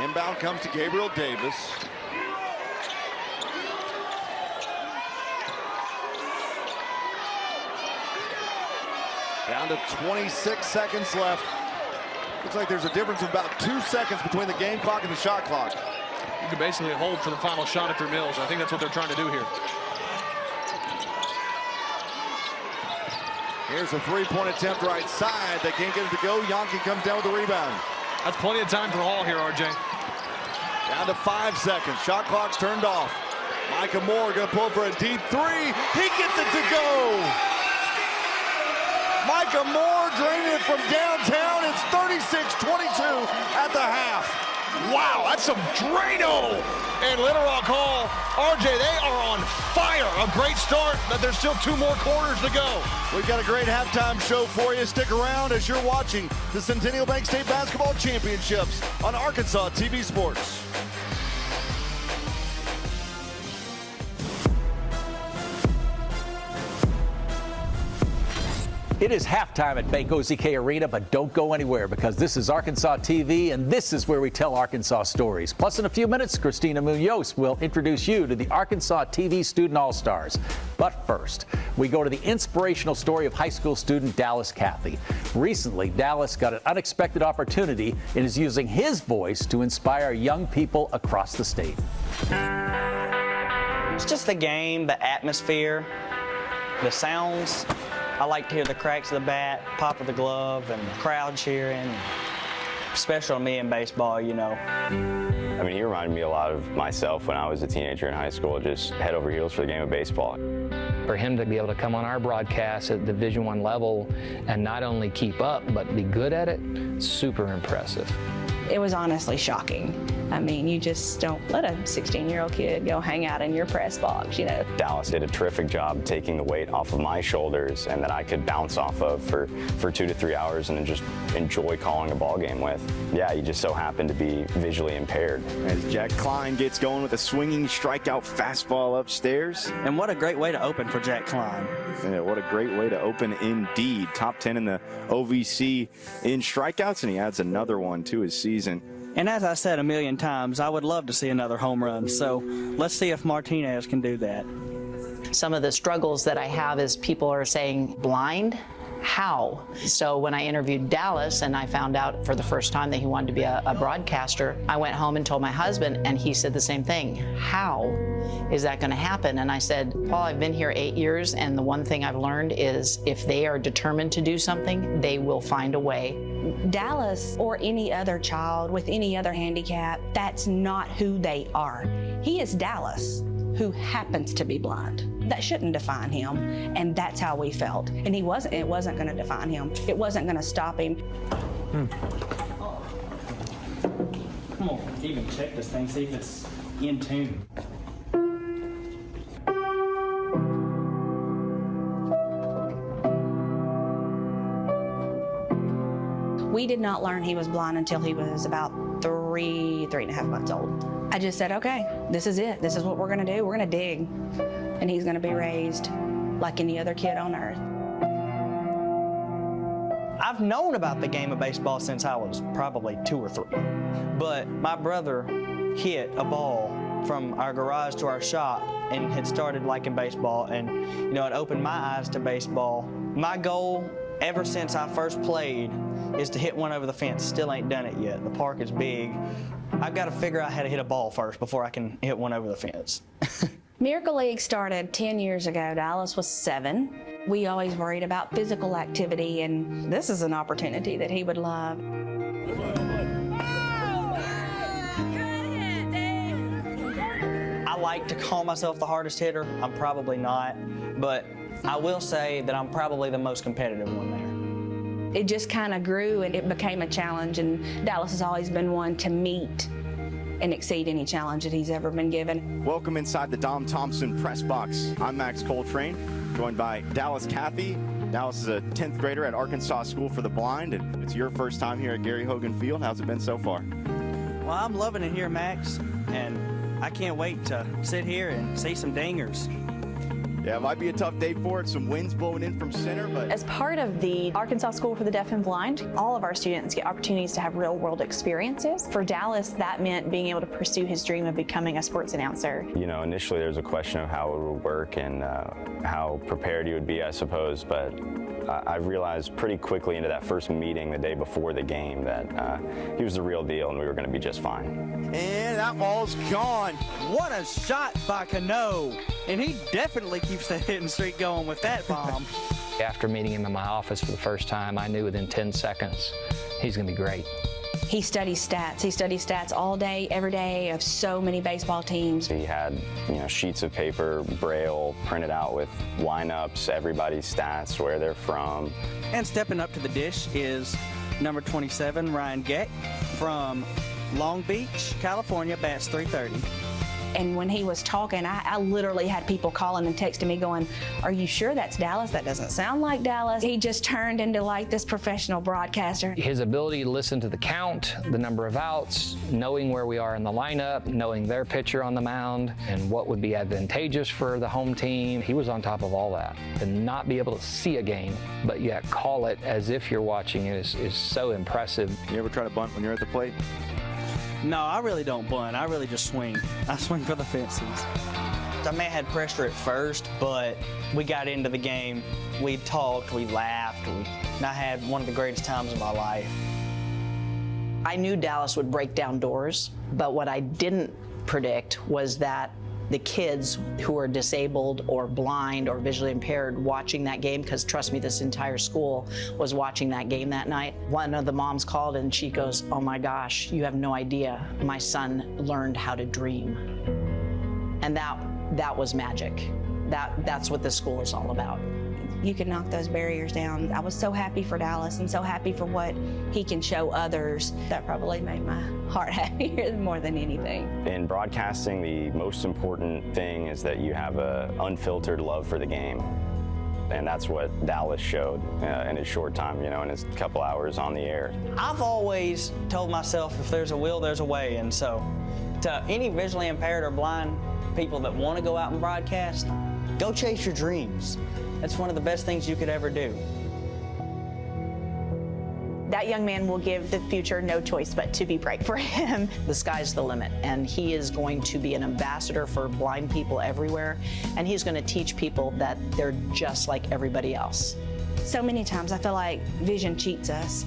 Inbound comes to Gabriel Davis. Down to 26 seconds left. Looks like there's a difference of about 2 seconds between the game clock and the shot clock. You can basically hold for the final shot if you're Mills. I think that's what they're trying to do here. Here's a three-point attempt right side. They can't get it to go. Yonke comes down with the rebound. That's plenty of time for Hall here, RJ. Down to 5 seconds. Shot clock's turned off. Micah Moore going to pull for a deep three. He gets it to go. Micah Moore draining it from downtown. It's 36-22 at the half. Wow, that's some Drano. And Little Rock Hall, RJ, they are on fire. A great start, but there's still 2 more quarters to go. We've got a great halftime show for you. Stick around as you're watching the Centennial Bank State Basketball Championships on Arkansas TV Sports. It is halftime at Bank OZK Arena, but don't go anywhere because this is Arkansas TV, and this is where we tell Arkansas stories. Plus, in a few minutes, Christina Munoz will introduce you to the Arkansas TV Student All-Stars. But first, we go to the inspirational story of high school student Dallas Cathy. Recently, Dallas got an unexpected opportunity and is using his voice to inspire young people across the state. It's just the game, the atmosphere, the sounds. I like to hear the cracks of the bat, pop of the glove, and the crowd cheering. Special to me in baseball, you know. I mean, he reminded me a lot of myself when I was a teenager in high school, just head over heels for the game of baseball. For him to be able to come on our broadcast at Division I level and not only keep up, but be good at it, super impressive. It was honestly shocking. I mean, you just don't let a 16-year-old kid go hang out in your press box, you know. Dallas did a terrific job taking the weight off of my shoulders and that I could bounce off of for 2 to 3 hours and then just enjoy calling a ball game with. Yeah, he just so happened to be visually impaired. As Jack Klein gets going with a swinging strikeout fastball upstairs. And what a great way to open for Jack Klein. Yeah, what a great way to open indeed. Top 10 in the OVC in strikeouts, and he adds another one to his season. And as I said a million times, I would love to see another home run. So let's see if Martinez can do that. Some of the struggles that I have is people are saying blind. How? So when I interviewed Dallas and I found out for the first time that he wanted to be a broadcaster, I went home and told my husband, and he said the same thing. How is that going to happen? And I said, Paul, I've been here 8 years, and the one thing I've learned is if they are determined to do something, they will find a way. Dallas or any other child with any other handicap, that's not who they are. He is Dallas, who happens to be blind. That shouldn't define him, and that's how we felt. And it wasn't going to define him. It wasn't going to stop him. Come on, even check this thing, see if it's in tune. We did not learn he was blind until he was about 3.5 months old. I just said, okay, this is it. This is what we're gonna do. We're gonna dig, and he's gonna be raised like any other kid on earth. I've known about the game of baseball since I was probably 2 or 3. But my brother hit a ball from our garage to our shop and had started liking baseball, and you know, it opened my eyes to baseball. My goal ever since I first played is to hit one over the fence. Still ain't done it yet. The park is big. I've got to figure out how to hit a ball first before I can hit one over the fence. Miracle League started 10 years ago. Dallas was 7. We always worried about physical activity, and this is an opportunity that he would love. I like to call myself the hardest hitter. I'm probably not, but I will say that I'm probably the most competitive one there. It just kind of grew and it became a challenge, and Dallas has always been one to meet and exceed any challenge that he's ever been given. Welcome inside the Dom Thompson press box. I'm Max Coltrane, joined by Dallas Cathy. Dallas is a 10th grader at Arkansas School for the Blind, and it's your first time here at Gary Hogan Field. How's it been so far? Well, I'm loving it here, Max, and I can't wait to sit here and see some dingers. Yeah, it might be a tough day for it. Some winds blowing in from center, but as part of the Arkansas School for the Deaf and Blind, all of our students get opportunities to have real-world experiences. For Dallas, that meant being able to pursue his dream of becoming a sports announcer. You know, initially there was a question of how it would work and how prepared he would be, I suppose, but I realized pretty quickly into that first meeting the day before the game that he was the real deal and we were going to be just fine. And that ball's gone. What a shot by Cano. And he definitely keeps that hitting streak going with that bomb. After meeting him in my office for the first time, I knew within 10 seconds he's going to be great. He studies stats. He studies stats all day, every day of so many baseball teams. He had, sheets of paper, braille, printed out with lineups, everybody's stats, where they're from. And stepping up to the dish is number 27, Ryan Geck from Long Beach, California, bats .330. And when he was talking, I literally had people calling and texting me going, "Are you sure that's Dallas? That doesn't sound like Dallas." He just turned into like this professional broadcaster. His ability to listen to the count, the number of outs, knowing where we are in the lineup, knowing their pitcher on the mound, and what would be advantageous for the home team. He was on top of all that. And not be able to see a game, but yet call it as if you're watching it is so impressive. You ever try to bunt when you're at the plate? No, I really don't bunt. I really just swing. I swing for the fences. I may have had pressure at first, but we got into the game. We talked, we laughed, and I had one of the greatest times of my life. I knew Dallas would break down doors, but what I didn't predict was that the kids who are disabled or blind or visually impaired watching that game, because trust me, this entire school was watching that game that night. One of the moms called and she goes, "Oh my gosh, you have no idea. My son learned how to dream." And that was magic. That's what this school is all about. You can knock those barriers down. I was so happy for Dallas and so happy for what he can show others. That probably made my heart happier more than anything. In broadcasting, the most important thing is that you have an unfiltered love for the game. And that's what Dallas showed in his short time, in his couple hours on the air. I've always told myself, if there's a will, there's a way. And so to any visually impaired or blind people that want to go out and broadcast, go chase your dreams. That's one of the best things you could ever do. That young man will give the future no choice but to be bright for him. The sky's the limit, and he is going to be an ambassador for blind people everywhere, and he's going to teach people that they're just like everybody else. So many times I feel like vision cheats us.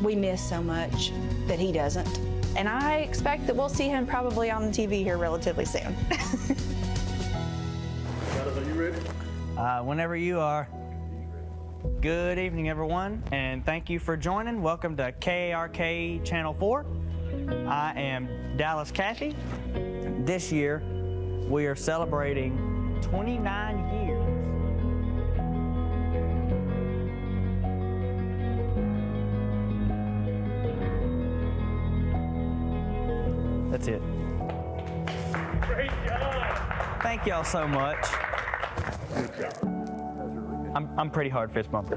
We miss so much that he doesn't. And I expect that we'll see him probably on TV here relatively soon. Are you ready? Whenever you are. Good evening, everyone, and thank you for joining. Welcome to KARK Channel 4. I am Dallas Cathy. This year, we are celebrating 29 years. That's it. Great job. Thank y'all so much. Good job. I'm pretty hard fist bumper.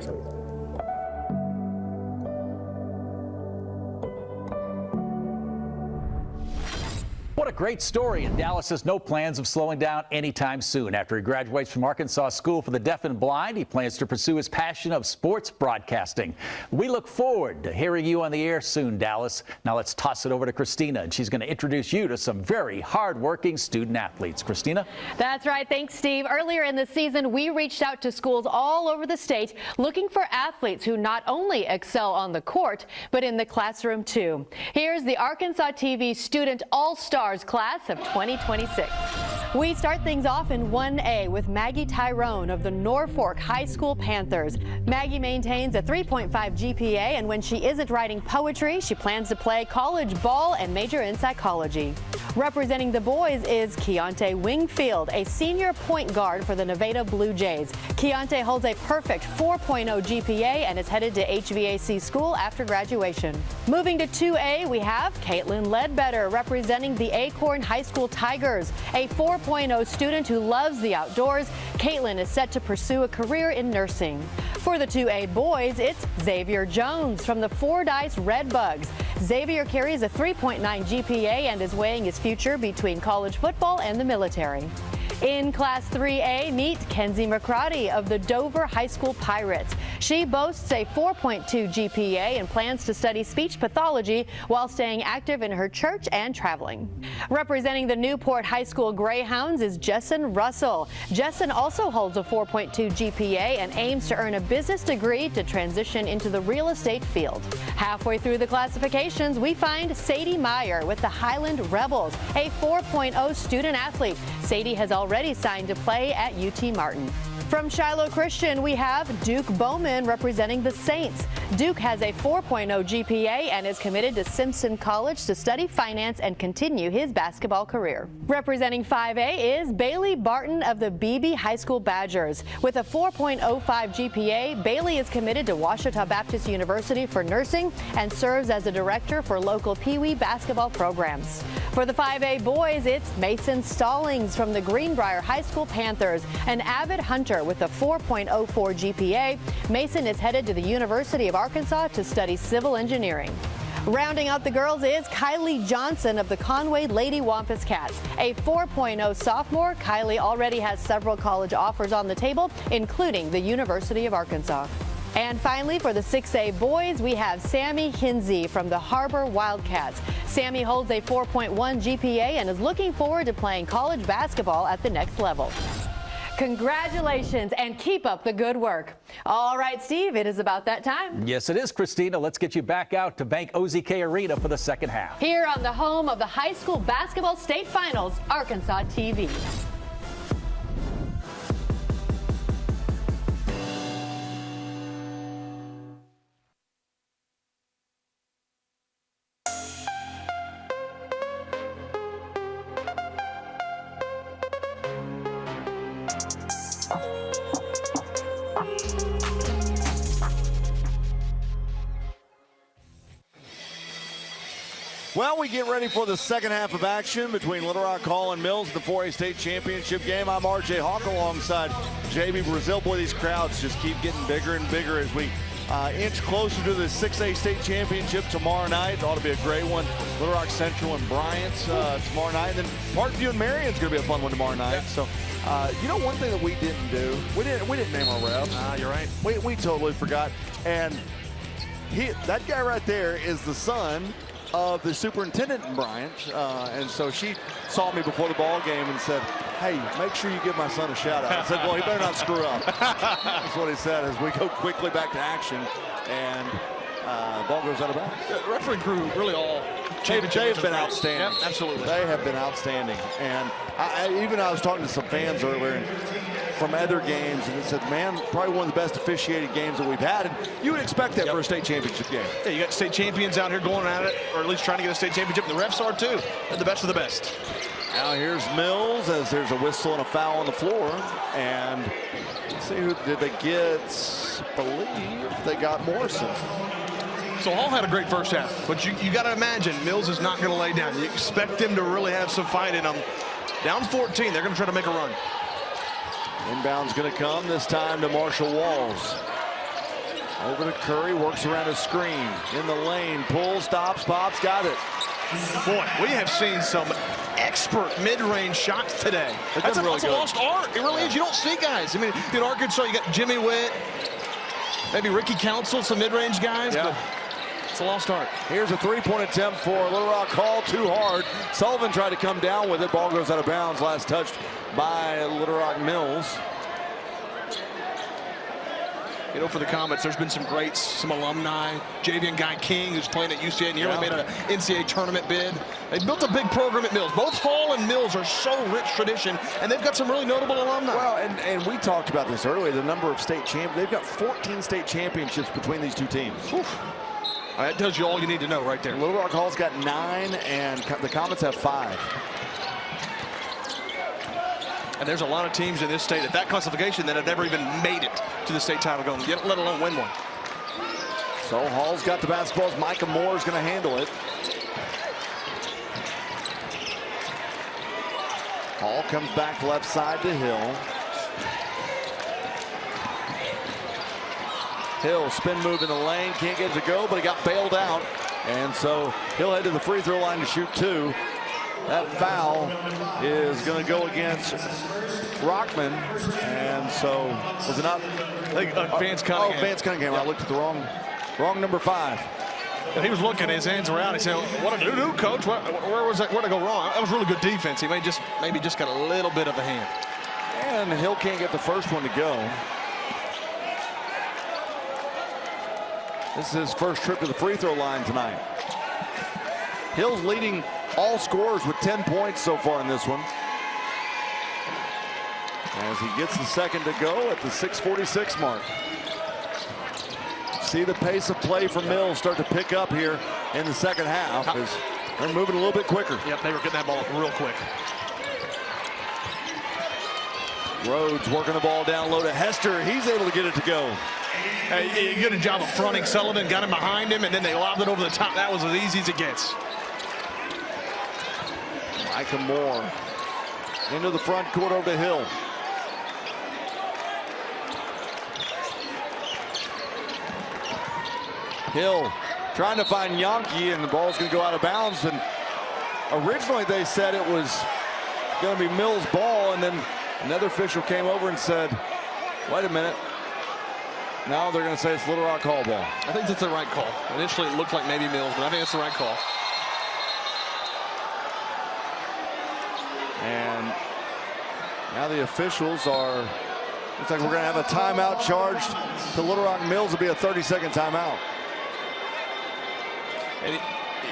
What a great story, and Dallas has no plans of slowing down anytime soon. After he graduates from Arkansas School for the Deaf and Blind, he plans to pursue his passion of sports broadcasting. We look forward to hearing you on the air soon, Dallas. Now let's toss it over to Christina, and she's going to introduce you to some very hard-working student athletes. Christina? That's right. Thanks, Steve. Earlier in the season, we reached out to schools all over the state looking for athletes who not only excel on the court, but in the classroom too. Here's the Arkansas TV Student All-Stars class of 2026. We start things off in 1A with Maggie Tyrone of the Norfolk High School Panthers. Maggie maintains a 3.5 GPA, and when she isn't writing poetry, she plans to play college ball and major in psychology. Representing the boys is Keontae Wingfield, a senior point guard for the Nevada Blue Jays. Keontae holds a perfect 4.0 GPA and is headed to HVAC school after graduation. Moving to 2A, we have Caitlin Ledbetter representing the Acorn High School Tigers, a 4.0 student who loves the outdoors. Caitlin is set to pursue a career in nursing. For the 2A boys, it's Xavier Jones from the Fordyce Redbugs. Xavier carries a 3.9 GPA and is weighing his future between college football and the military. In Class 3A, meet Kenzie McCrotty of the Dover High School Pirates. She boasts a 4.2 GPA and plans to study speech pathology while staying active in her church and traveling. Representing the Newport High School Greyhounds is Jesson Russell. Jesson also holds a 4.2 GPA and aims to earn a business degree to transition into the real estate field. Halfway through the classifications, we find Sadie Meyer with the Highland Rebels, a 4.0 student athlete. Sadie has already signed to play at UT Martin. From Shiloh Christian, we have Duke Bowman representing the Saints. Duke has a 4.0 GPA and is committed to Simpson College to study finance and continue his basketball career. Representing 5A is Bailey Barton of the Beebe High School Badgers. With a 4.05 GPA, Bailey is committed to Ouachita Baptist University for nursing and serves as a director for local Pee Wee basketball programs. For the 5A boys, it's Mason Stallings from the Greenbrier High School Panthers, an avid hunter with a 4.04 GPA. Mason is headed to the University of Arkansas to study civil engineering. Rounding out the girls is Kylie Johnson of the Conway Lady Wampus Cats. A 4.0 sophomore, Kylie already has several college offers on the table, including the University of Arkansas. And finally, for the 6A boys, we have Sammy Hinsey from the Harbor Wildcats. Sammy holds a 4.1 GPA and is looking forward to playing college basketball at the next level. Congratulations and keep up the good work. All right, Steve, it is about that time. Yes, it is, Christina. Let's get you back out to Bank OZK Arena for the second half. Here on the home of the high school basketball state finals, Arkansas TV. Well, we get ready for the second half of action between Little Rock Hall and Mills in the 4A state championship game. I'm RJ Hawk alongside JB Brazil. Boy, these crowds just keep getting bigger and bigger as we inch closer to the 6A state championship tomorrow night. It ought to be a great one. Little Rock Central and Bryant tomorrow night. And then Parkview and Marion's going to be a fun one tomorrow night. So, you know, one thing that we didn't do, we didn't name our refs. You're right. We totally forgot. And that guy right there is the son of the superintendent in Bryant, and so she saw me before the ball game and said, "Hey, make sure you give my son a shout out." I said, "Well, he better not screw up." That's what he said as we go quickly back to action, and ball goes out of bounds. The referee crew really all. They have been outstanding. Yep, absolutely. They have been outstanding, and I was talking to some fans earlier from other games, and they said, man, probably one of the best officiated games that we've had. And you would expect that for a state championship game. Yeah, you got state champions out here going at it, or at least trying to get a state championship. The refs are too. They're the best of the best. Now here's Mills as there's a whistle and a foul on the floor. And let's see, who did they get? I believe they got Morrison. So Hall had a great first half, but you got to imagine Mills is not going to lay down. You expect them to really have some fight in them. Down 14, they're going to try to make a run. Inbound's going to come this time to Marshall Walls. Over to Curry, works around a screen. In the lane, pulls, stops, pops, got it. Boy, we have seen some expert mid-range shots today. That's a lost art. It really is. You don't see guys. I mean, in Arkansas, you got Jimmy Witt, maybe Ricky Council, some mid-range guys. Yeah. But it's a lost art. Here's a three-point attempt for Little Rock Hall, too hard. Sullivan tried to come down with it. Ball goes out of bounds. Last touched by Little Rock Mills. You know, for the Comets, there's been some greats, some alumni. Javian Guy King, who's playing at UCA, nearly made an NCAA tournament bid. They built a big program at Mills. Both Hall and Mills are so rich tradition, and they've got some really notable alumni. Well, and we talked about this earlier, the number of state champions. They've got 14 state championships between these two teams. Oof. That tells you all you need to know right there. Little Rock Hall's got 9, and the Comets have 5. And there's a lot of teams in this state at that classification that have never even made it to the state title game, let alone win one. So Hall's got the basketballs. Micah Moore's going to handle it. Hall comes back left side to Hill. Hill, spin move in the lane, can't get it to go, but he got bailed out. And so he'll head to the free throw line to shoot 2. That foul is going to go against Rockman. And so, was it not? Vance Cunningham. Oh, Vance Cunningham. I looked at the wrong number 5. He was looking, his hands were out. He said, what a do, coach? Where was that? Where'd I go wrong? That was really good defense. He maybe just got a little bit of a hand. And Hill can't get the first one to go. This is his first trip to the free throw line tonight. Hill's leading all scorers with 10 points so far in this one. As he gets the second to go at the 6:46 mark. see the pace of play for Mills start to pick up here in the second half as they're moving a little bit quicker. Yep, they were getting that ball up real quick. Rhodes working the ball down low to Hester. He's able to get it to go. Hey, good job of fronting Sullivan, got him behind him, and then they lobbed it over the top. That was as easy as it gets. Micah Moore into the front court over to Hill. Hill trying to find Yankee, and the ball's going to go out of bounds. And originally they said it was going to be Mills' ball, and then another official came over and said, wait a minute. Now they're going to say it's Little Rock Hall ball. I think that's the right call. Initially it looked like maybe Mills, but I think that's the right call. And now the officials are, looks like we're going to have a timeout charged to Little Rock Mills. It'll be a 30-second timeout. And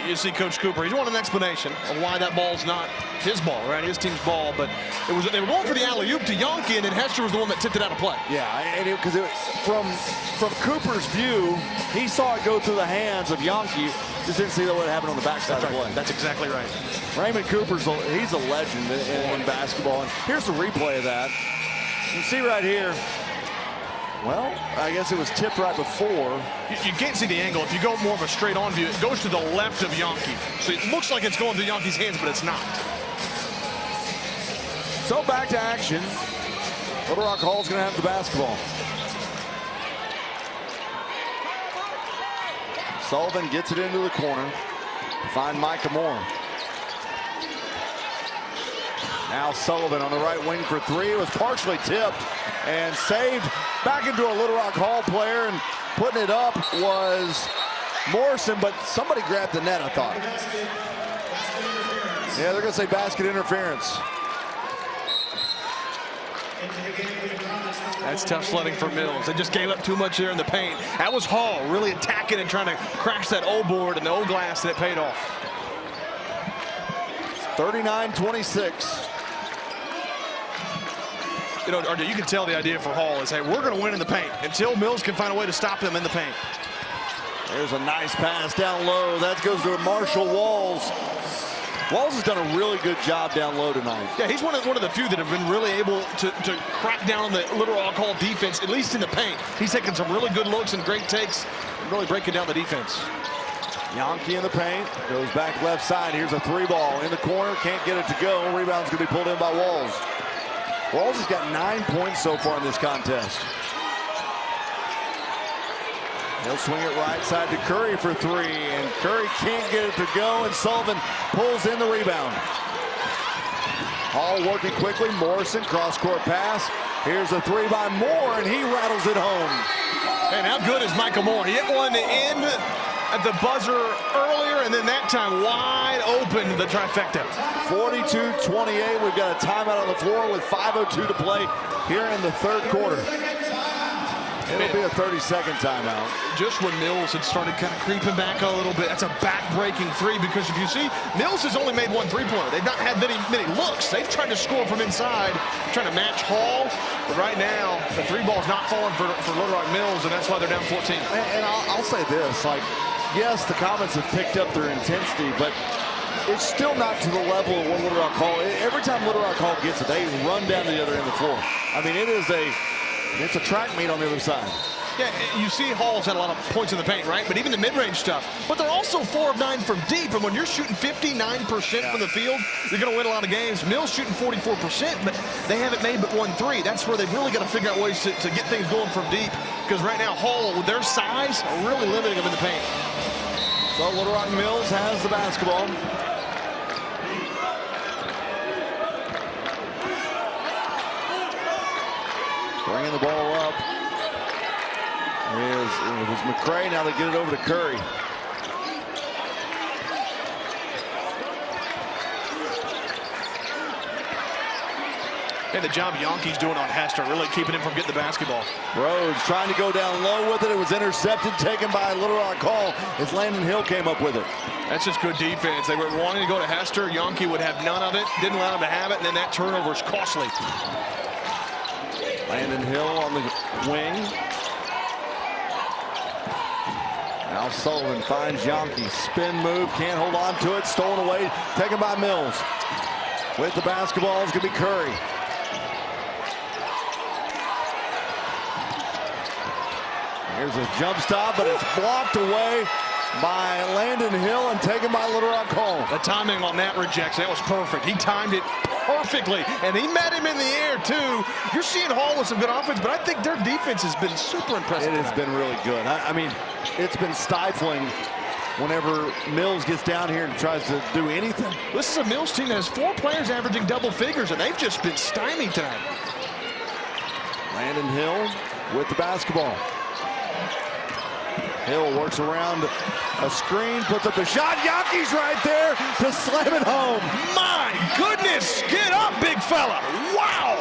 you see Coach Cooper, he's wanting an explanation of why that ball's not his ball, right? His team's ball, but they were going for the alley-oop to Yankee, and then Hester was the one that tipped it out of play. Yeah, and because from Cooper's view, he saw it go through the hands of Yankee. Just didn't see what happened on the backside of the play. That's exactly right. Raymond Cooper's he's a legend in basketball. And here's the replay of that. You can see right here. Well, I guess it was tipped right before. You can't see the angle. If you go more of a straight-on view, it goes to the left of Yankee. So it looks like it's going through Yankee's hands, but it's not. So back to action. Little Rock Hall's going to have the basketball. Sullivan gets it into the corner. Find Micah Moore. Now Sullivan on the right wing for three. It was partially tipped and saved back into a Little Rock Hall player, and putting it up was Morrison, but somebody grabbed the net, I thought. Yeah, they're going to say basket interference. That's tough sledding for Mills. They just gave up too much there in the paint. That was Hall really attacking and trying to crash that old board and the old glass, and it paid off. 39-26. You know, RJ, you can tell the idea for Hall is, hey, we're going to win in the paint until Mills can find a way to stop them in the paint. There's a nice pass down low. That goes to Marshall Walls. Walls has done a really good job down low tonight. Yeah, he's one of the few that have been really able to crack down on the Little Rock Hall defense, at least in the paint. He's taking some really good looks and great takes, and really breaking down the defense. Yankee in the paint, goes back left side. Here's a three ball in the corner, can't get it to go. Rebound's going to be pulled in by Walls. Walls has got 9 points so far in this contest. He'll swing it right side to Curry for three, and Curry can't get it to go, and Sullivan pulls in the rebound. Hall working quickly. Morrison, cross-court pass. Here's a three by Moore, and he rattles it home. And how good is Michael Moore? He hit one in at the buzzer earlier, and then that time wide open, the trifecta. 42-28. We've got a timeout on the floor with 5:02 to play here in the third quarter. It'll be a 30-second timeout. Just when Mills had started kind of creeping back a little bit, that's a back-breaking three, because if you see, Mills has only made one three-pointer. They've not had many looks. They've tried to score from inside, trying to match Hall. But right now, the three ball's not falling for Little Rock Mills, and that's why they're down 14. And I'll say this, like, yes, the Comets have picked up their intensity, but it's still not to the level of what Little Rock Hall. Every time Little Rock Hall gets it, they run down to the other end of the floor. I mean, it's a track meet on the other side. Yeah, you see Hall's had a lot of points in the paint, right? But even the mid-range stuff. But they're also 4 of 9 from deep. And when you're shooting 59% from the field, you're going to win a lot of games. Mills shooting 44%, but they haven't made but 1 3. That's where they've really got to figure out ways to get things going from deep. Because right now, Hall, with their size, are really limiting them in the paint. So Little Rock Mills has the basketball. Bringing the ball up it was McCray. Now they get it over to Curry. And the job Yankee's doing on Hester, really keeping him from getting the basketball. Rhodes trying to go down low with it. It was intercepted, taken by Little Rock Hall as Landon Hill came up with it. That's just good defense. They were wanting to go to Hester. Yankee would have none of it, didn't allow him to have it, and then that turnover is costly. Landon Hill on the wing. Now Sullivan finds Yonke. Spin move, can't hold on to it. Stolen away, taken by Mills. With the basketball is going to be Curry. Here's a jump stop, but it's blocked away by Landon Hill and taken by Little Rock Hall. The timing on that rejection, that was perfect. He timed it perfectly, and he met him in the air, too. You're seeing Hall with some good offense, but I think their defense has been super impressive. It has been really good. I mean, it's been stifling whenever Mills gets down here and tries to do anything. This is a Mills team that has 4 players averaging double figures, and they've just been stymied tonight. Landon Hill with the basketball. Hill works around a screen, puts up the shot. Yonke's right there to slam it home. My goodness, get up, big fella. Wow.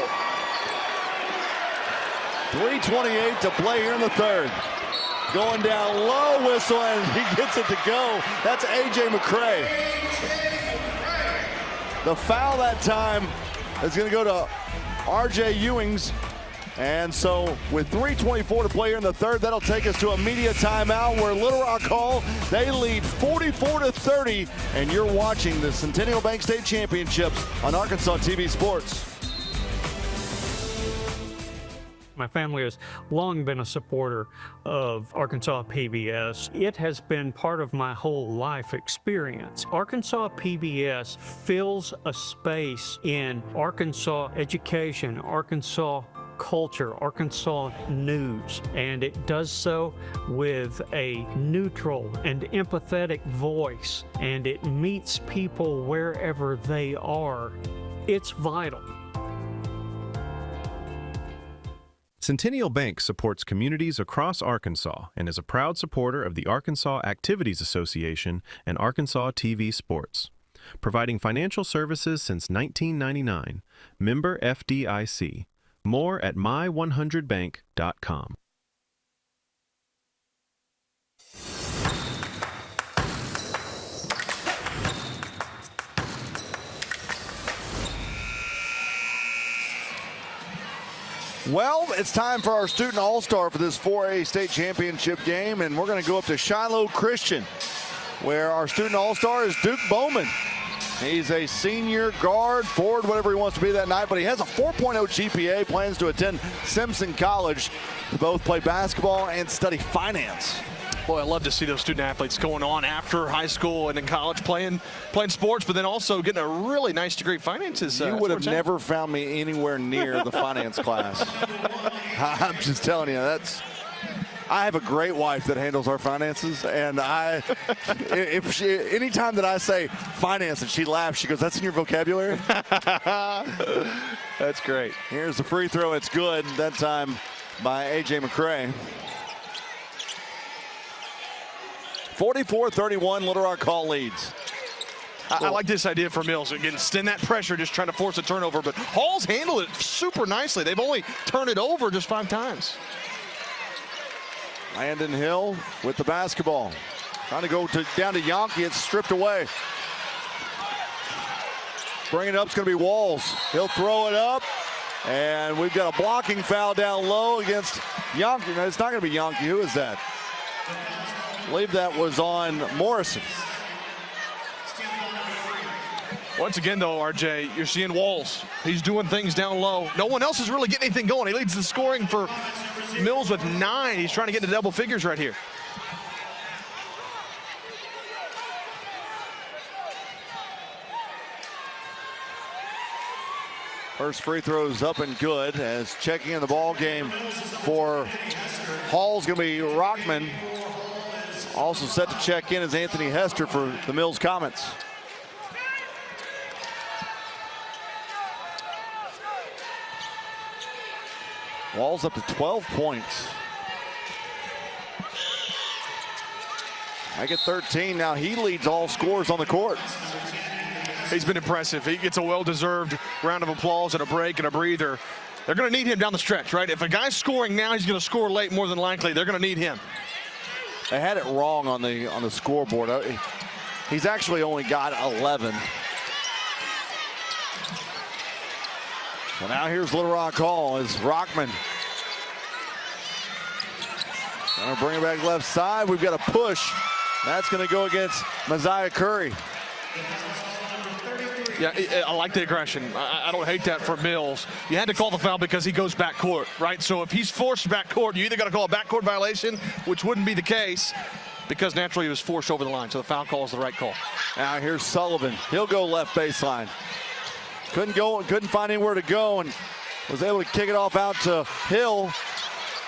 3:28 to play here in the third. Going down low, whistle, and he gets it to go. That's A.J. McCray. The foul that time is going to go to R.J. Ewings. And so with 3:24 to play here in the third, that'll take us to a media timeout where Little Rock Hall, they lead 44-30, and you're watching the Centennial Bank State Championships on Arkansas TV Sports. My family has long been a supporter of Arkansas PBS. It has been part of my whole life experience. Arkansas PBS fills a space in Arkansas education, Arkansas culture, Arkansas news, and it does so with a neutral and empathetic voice, and it meets people wherever they are. It's vital. Centennial Bank supports communities across Arkansas and is a proud supporter of the Arkansas Activities Association and Arkansas TV Sports. Providing financial services since 1999. Member FDIC. More at my100bank.com. Well, it's time for our student all-star for this 4A state championship game, and we're going to go up to Shiloh Christian, where our student all-star is Duke Bowman. He's a senior guard, forward, whatever he wants to be that night, but he has a 4.0 GPA, plans to attend Simpson College to both play basketball and study finance. Boy, I love to see those student athletes going on after high school and in college playing sports, but then also getting a really nice degree of finances. You would have never found me anywhere near the finance class. I'm just telling you, I have a great wife that handles our finances, and anytime that I say finance and she laughs, she goes, "That's in your vocabulary?" That's great. Here's the free throw. It's good. That time by A.J. McCray. 44-31, Little Rock Hall leads. I like this idea for Mills. Again, extend that pressure, just trying to force a turnover, but Hall's handled it super nicely. They've only turned it over just 5 times. Landon Hill with the basketball. Trying to go down to Yonke. It's stripped away. Bringing it up is going to be Walls. He'll throw it up. And we've got a blocking foul down low against Yonke. No, it's not going to be Yonke. Who is that? I believe that was on Morrison. Once again, though, RJ, you're seeing Walls. He's doing things down low. No one else is really getting anything going. He leads the scoring for Mills with 9. He's trying to get into double figures right here. First free throw's up and good, as checking in the ball game for Hall's going to be Rockman. Also set to check in is Anthony Hester for the Mills Comets. Walls up to 12 points. I get 13. Now he leads all scorers on the court. He's been impressive. He gets a well-deserved round of applause and a break and a breather. They're going to need him down the stretch, right? If a guy's scoring now, he's going to score late more than likely. They're going to need him. They had it wrong on the scoreboard. He's actually only got 11. So now here's Little Rock Hall as Rockman Gonna bring it back left side. We've got a push. That's gonna go against Messiah Curry. Yeah, I like the aggression. I don't hate that for Mills. You had to call the foul because he goes back court, right? So if he's forced back court, you either got to call a backcourt violation, which wouldn't be the case, because naturally he was forced over the line. So the foul call is the right call. Now here's Sullivan. He'll go left baseline. Couldn't find anywhere to go, and was able to kick it off out to Hill.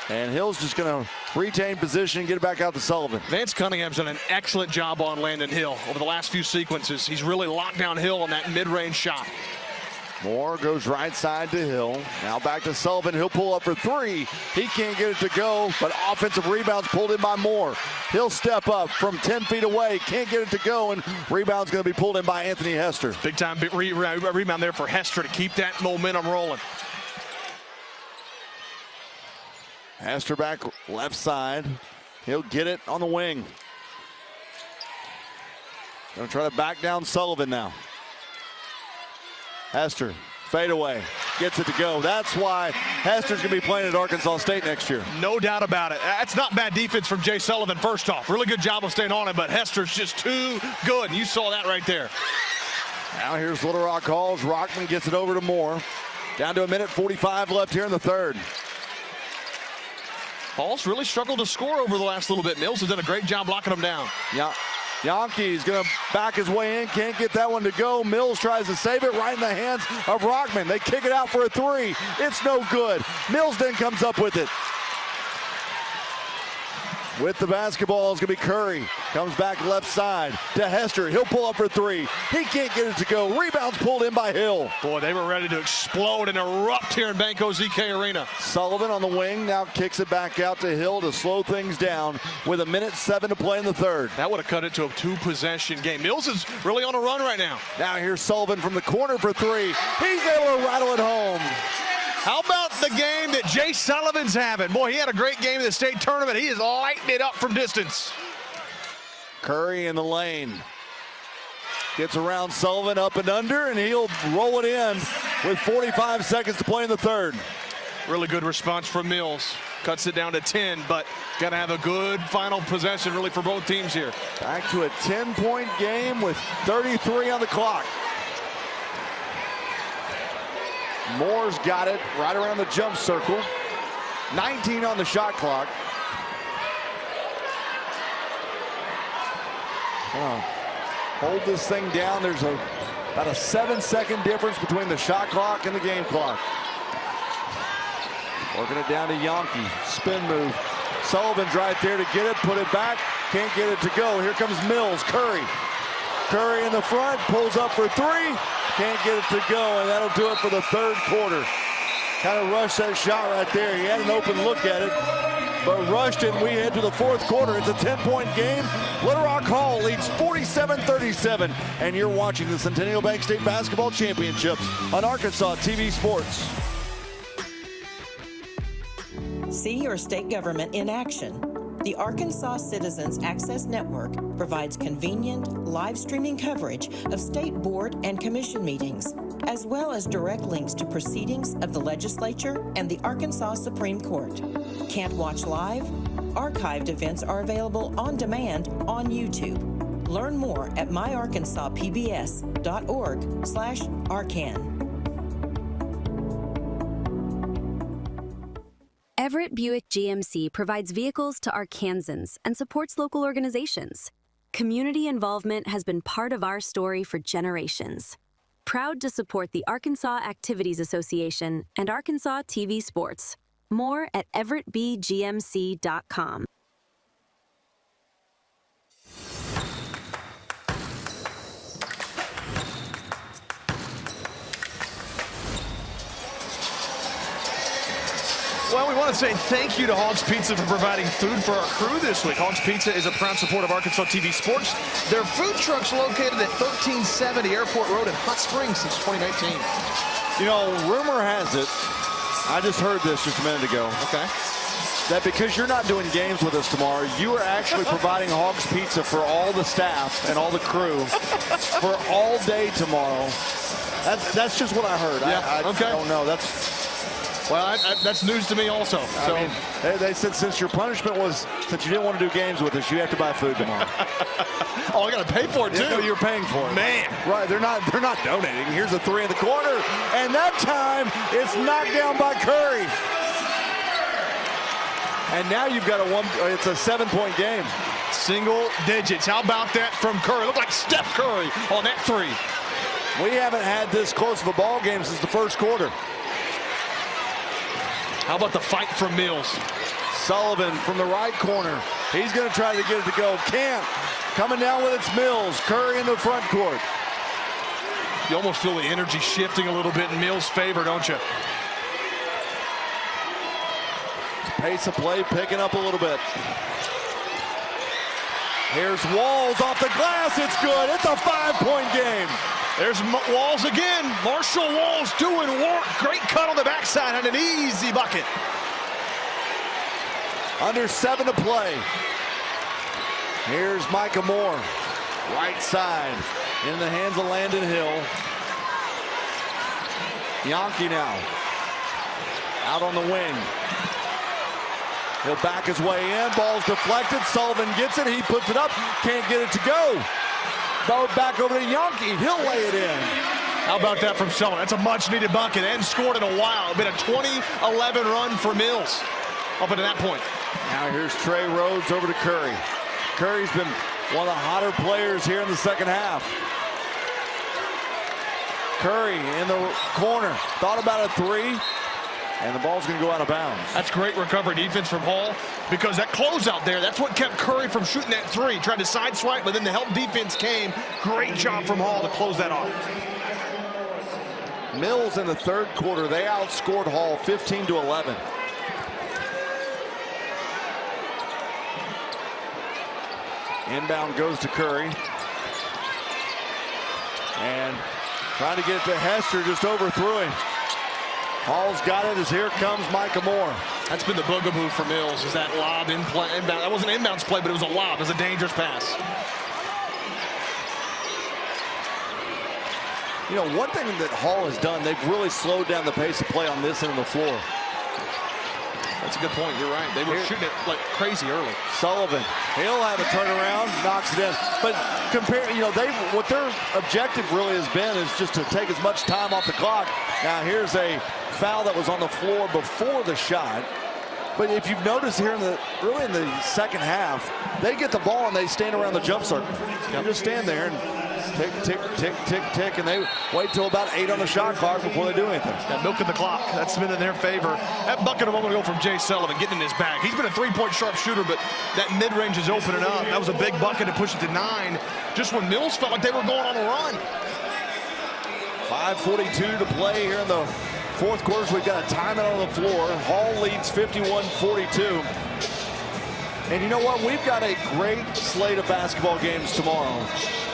And Hill's just going to retain position and get it back out to Sullivan. Vance Cunningham's done an excellent job on Landon Hill over the last few sequences. He's really locked down Hill on that mid-range shot. Moore goes right side to Hill. Now back to Sullivan. He'll pull up for three. He can't get it to go, but offensive rebounds pulled in by Moore. He'll step up from 10 feet away. Can't get it to go, and rebound's going to be pulled in by Anthony Hester. Big time rebound there for Hester to keep that momentum rolling. Hester back left side. He'll get it on the wing. Gonna try to back down Sullivan now. Hester, fade away, gets it to go. That's why Hester's gonna be playing at Arkansas State next year. No doubt about it. That's not bad defense from Jay Sullivan, first off. Really good job of staying on it, but Hester's just too good, and you saw that right there. Now here's Little Rock calls. Rockman gets it over to Moore. Down to 1:45 left here in the third. Hall's really struggled to score over the last little bit. Mills has done a great job locking him down. Yeah. Yankee's going to back his way in. Can't get that one to go. Mills tries to save it right in the hands of Rockman. They kick it out for a three. It's no good. Mills then comes up with it. With the basketball is going to be Curry. Comes back left side to Hester. He'll pull up for three. He can't get it to go. Rebounds pulled in by Hill. Boy, they were ready to explode and erupt here in Banco ZK Arena. Sullivan on the wing now kicks it back out to Hill to slow things down with 1:07 to play in the third. That would have cut it to a two-possession game. Mills is really on a run right now. Now here's Sullivan from the corner for three. He's able to rattle it home. How about the game that Jay Sullivan's having? Boy, he had a great game in the state tournament. He is lighting it up from distance. Curry in the lane. Gets around Sullivan up and under, and he'll roll it in with 45 seconds to play in the third. Really good response from Mills. Cuts it down to 10, but got to have a good final possession really for both teams here. Back to a 10-point game with 33 on the clock. Moore's got it right around the jump circle. 19 on the shot clock. Hold this thing down. There's about a 7-second difference between the shot clock and the game clock. Working it down to Yankee. Spin move. Sullivan's right there to get it, put it back. Can't get it to go. Here comes Mills. Curry. Curry in the front, pulls up for three. Can't get it to go, and that'll do it for the third quarter. Kind of rushed that shot right there. He had an open look at it, but rushed it, and we head to the fourth quarter. It's a 10-point game. Little Rock Hall leads 47-37, and you're watching the Centennial Bank State Basketball Championships on Arkansas TV Sports. See your state government in action. The Arkansas Citizens Access Network provides convenient, live streaming coverage of state board and commission meetings, as well as direct links to proceedings of the legislature and the Arkansas Supreme Court. Can't watch live? Archived events are available on demand on YouTube. Learn more at myarkansaspbs.org/arcan. Everett Buick GMC provides vehicles to Arkansans and supports local organizations. Community involvement has been part of our story for generations. Proud to support the Arkansas Activities Association and Arkansas TV Sports. More at everettbgmc.com. Well, we want to say thank you to Hogs Pizza for providing food for our crew this week. Hogs Pizza is a proud supporter of Arkansas TV Sports. Their food truck's located at 1370 Airport Road in Hot Springs since 2019. You know, rumor has it, I just heard this just a minute ago. Okay. That because you're not doing games with us tomorrow, you are actually providing Hogs Pizza for all the staff and all the crew for all day tomorrow. That's just what I heard. Yeah, I okay. don't know. Well, that's news to me also. So I mean, they said since your punishment was since you didn't want to do games with us, you have to buy food tomorrow. Oh, I got to pay for it too. No, you're paying for it. Man. Right, they're not donating. Here's a three in the corner, and that time it's knocked down by Curry. And now you've got it's a 7-point game. Single digits. How about that from Curry? Looked like Steph Curry on that three. We haven't had this close of a ball game since the first quarter. How about the fight from Mills? Sullivan from the right corner. He's going to try to get it to go. Can't. Coming down with its Mills. Curry in the front court. You almost feel the energy shifting a little bit in Mills' favor, don't you? Pace of play picking up a little bit. Here's Walls off the glass. It's good. It's a 5-point game. There's Walls again. Marshall Walls doing work. Great cut on the backside and an easy bucket. Under 7 to play. Here's Micah Moore. Right side in the hands of Landon Hill. Yankee now. Out on the wing. He'll back his way in. Ball's deflected. Sullivan gets it. He puts it up. Can't get it to go. Ball back over to Yankee. He'll lay it in. How about that from Sullivan? That's a much-needed bucket. And scored in a while. It's been a 20-11 run for Mills up until that point. Now here's Trey Rhodes over to Curry. Curry's been one of the hotter players here in the second half. Curry in the corner. Thought about a three. And the ball's going to go out of bounds. That's great recovery defense from Hall, because that closeout there, that's what kept Curry from shooting that three. Tried to sideswipe, but then the help defense came. Great job from Hall to close that off. Mills in the third quarter, they outscored Hall 15-11. Inbound goes to Curry. And trying to get it to Hester, just overthrew him. Hall's got it as here comes Micah Moore. That's been the bugaboo for Mills, is that lob inbound. That wasn't an inbounds play, but it was a lob. It was a dangerous pass. You know, one thing that Hall has done, they've really slowed down the pace of play on this end of the floor. That's a good point. You're right. They were shooting it like crazy early. Sullivan, he'll have a turnaround, knocks it in. But compare, you know, what their objective really has been is just to take as much time off the clock. Now here's a foul that was on the floor before the shot. But if you've noticed here in the second half, they get the ball and they stand around the jump circle. They just stand there and tick, tick, tick, tick, tick, and they wait till about 8 on the shot clock before they do anything. Yeah, milking the clock. That's been in their favor. That bucket a moment ago from Jay Sullivan, getting in his bag. He's been a three-point sharpshooter, but that mid-range is opening up. That was a big bucket to push it to 9. Just when Mills felt like they were going on a run. 5:42 to play here in the fourth quarter. So we've got a timeout on the floor. Hall leads 51-42. And you know what? We've got a great slate of basketball games tomorrow,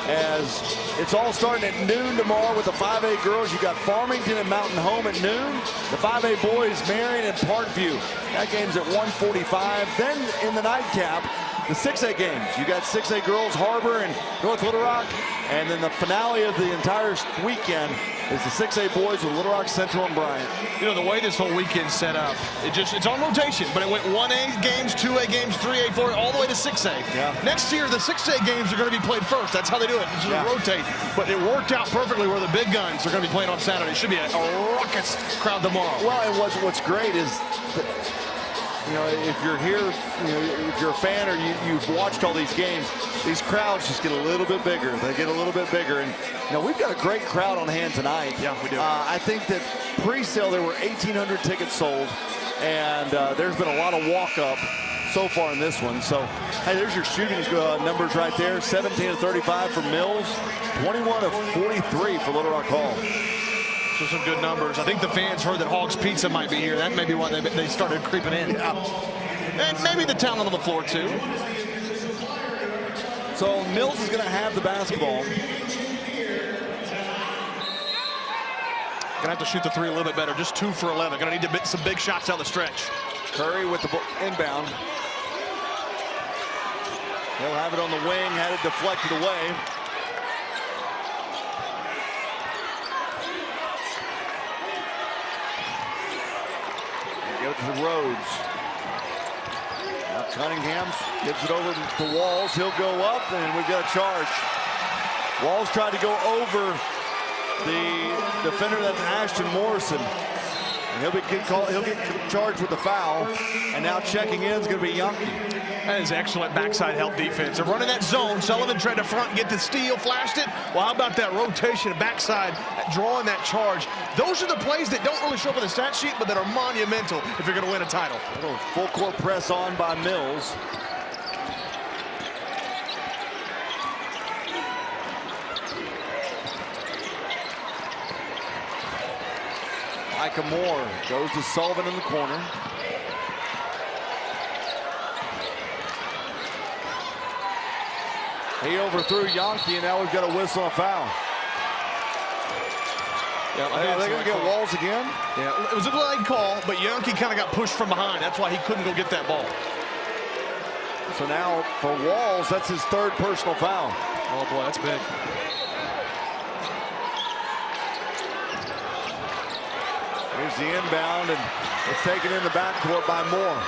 as it's all starting at noon tomorrow with the 5A girls. You've got Farmington and Mountain Home at noon. The 5A boys, Marion and Parkview. That game's at 1:45. Then in the nightcap, the 6A games. You got 6A girls, Harbor and North Little Rock. And then the finale of the entire weekend is the 6A boys with Little Rock Central and Bryant. You know, the way this whole weekend's set up, it's on rotation, but it went 1A games, 2A games, 3A, 4A, all the way to 6A. Yeah. Next year, the 6A games are going to be played first. That's how they do it. It's just rotate. But it worked out perfectly where the big guns are going to be playing on Saturday. It should be a ruckus crowd tomorrow. Well, and what's great is that, you know, if you're here, you know, if you're a fan or you've watched all these games, these crowds just get a little bit bigger. They get a little bit bigger. And, you know, we've got a great crowd on hand tonight. Yeah, we do. I think that pre-sale there were 1,800 tickets sold, and there's been a lot of walk-up so far in this one. So, hey, there's your shooting numbers right there. 17 of 35 for Mills, 21 of 43 for Little Rock Hall. So some good numbers. I think the fans heard that Hog's Pizza might be here. That may be why they started creeping in. Yeah. And maybe the talent on the floor, too. So Mills is going to have the basketball. Gonna have to shoot the three a little bit better. Just 2 for 11. Gonna need to hit some big shots down the stretch. Curry with the inbound. He'll have it on the wing. Had it deflected away. to Rhodes. Now Cunningham gives it over to Walls. He'll go up, and we've got a charge. Walls tried to go over the defender, that's Ashton Morrison. And he'll get charged with the foul. And now checking in is going to be Yonke. That is excellent backside help defense. They're running that zone. Sullivan tried to front and get the steal, flashed it. Well, how about that rotation backside, drawing that charge? Those are the plays that don't really show up on the stat sheet, but that are monumental if you're going to win a title. Little full court press on by Mills. Micah Moore goes to Sullivan in the corner. He overthrew Yonke, and now we've got a whistle and a foul. Yeah, they're going to get Walls again. Yeah, it was a delayed call, but Yonke kind of got pushed from behind. That's why he couldn't go get that ball. So now for Walls, that's his third personal foul. Oh boy, that's big. Here's the inbound, and it's taken in the backcourt by Moore.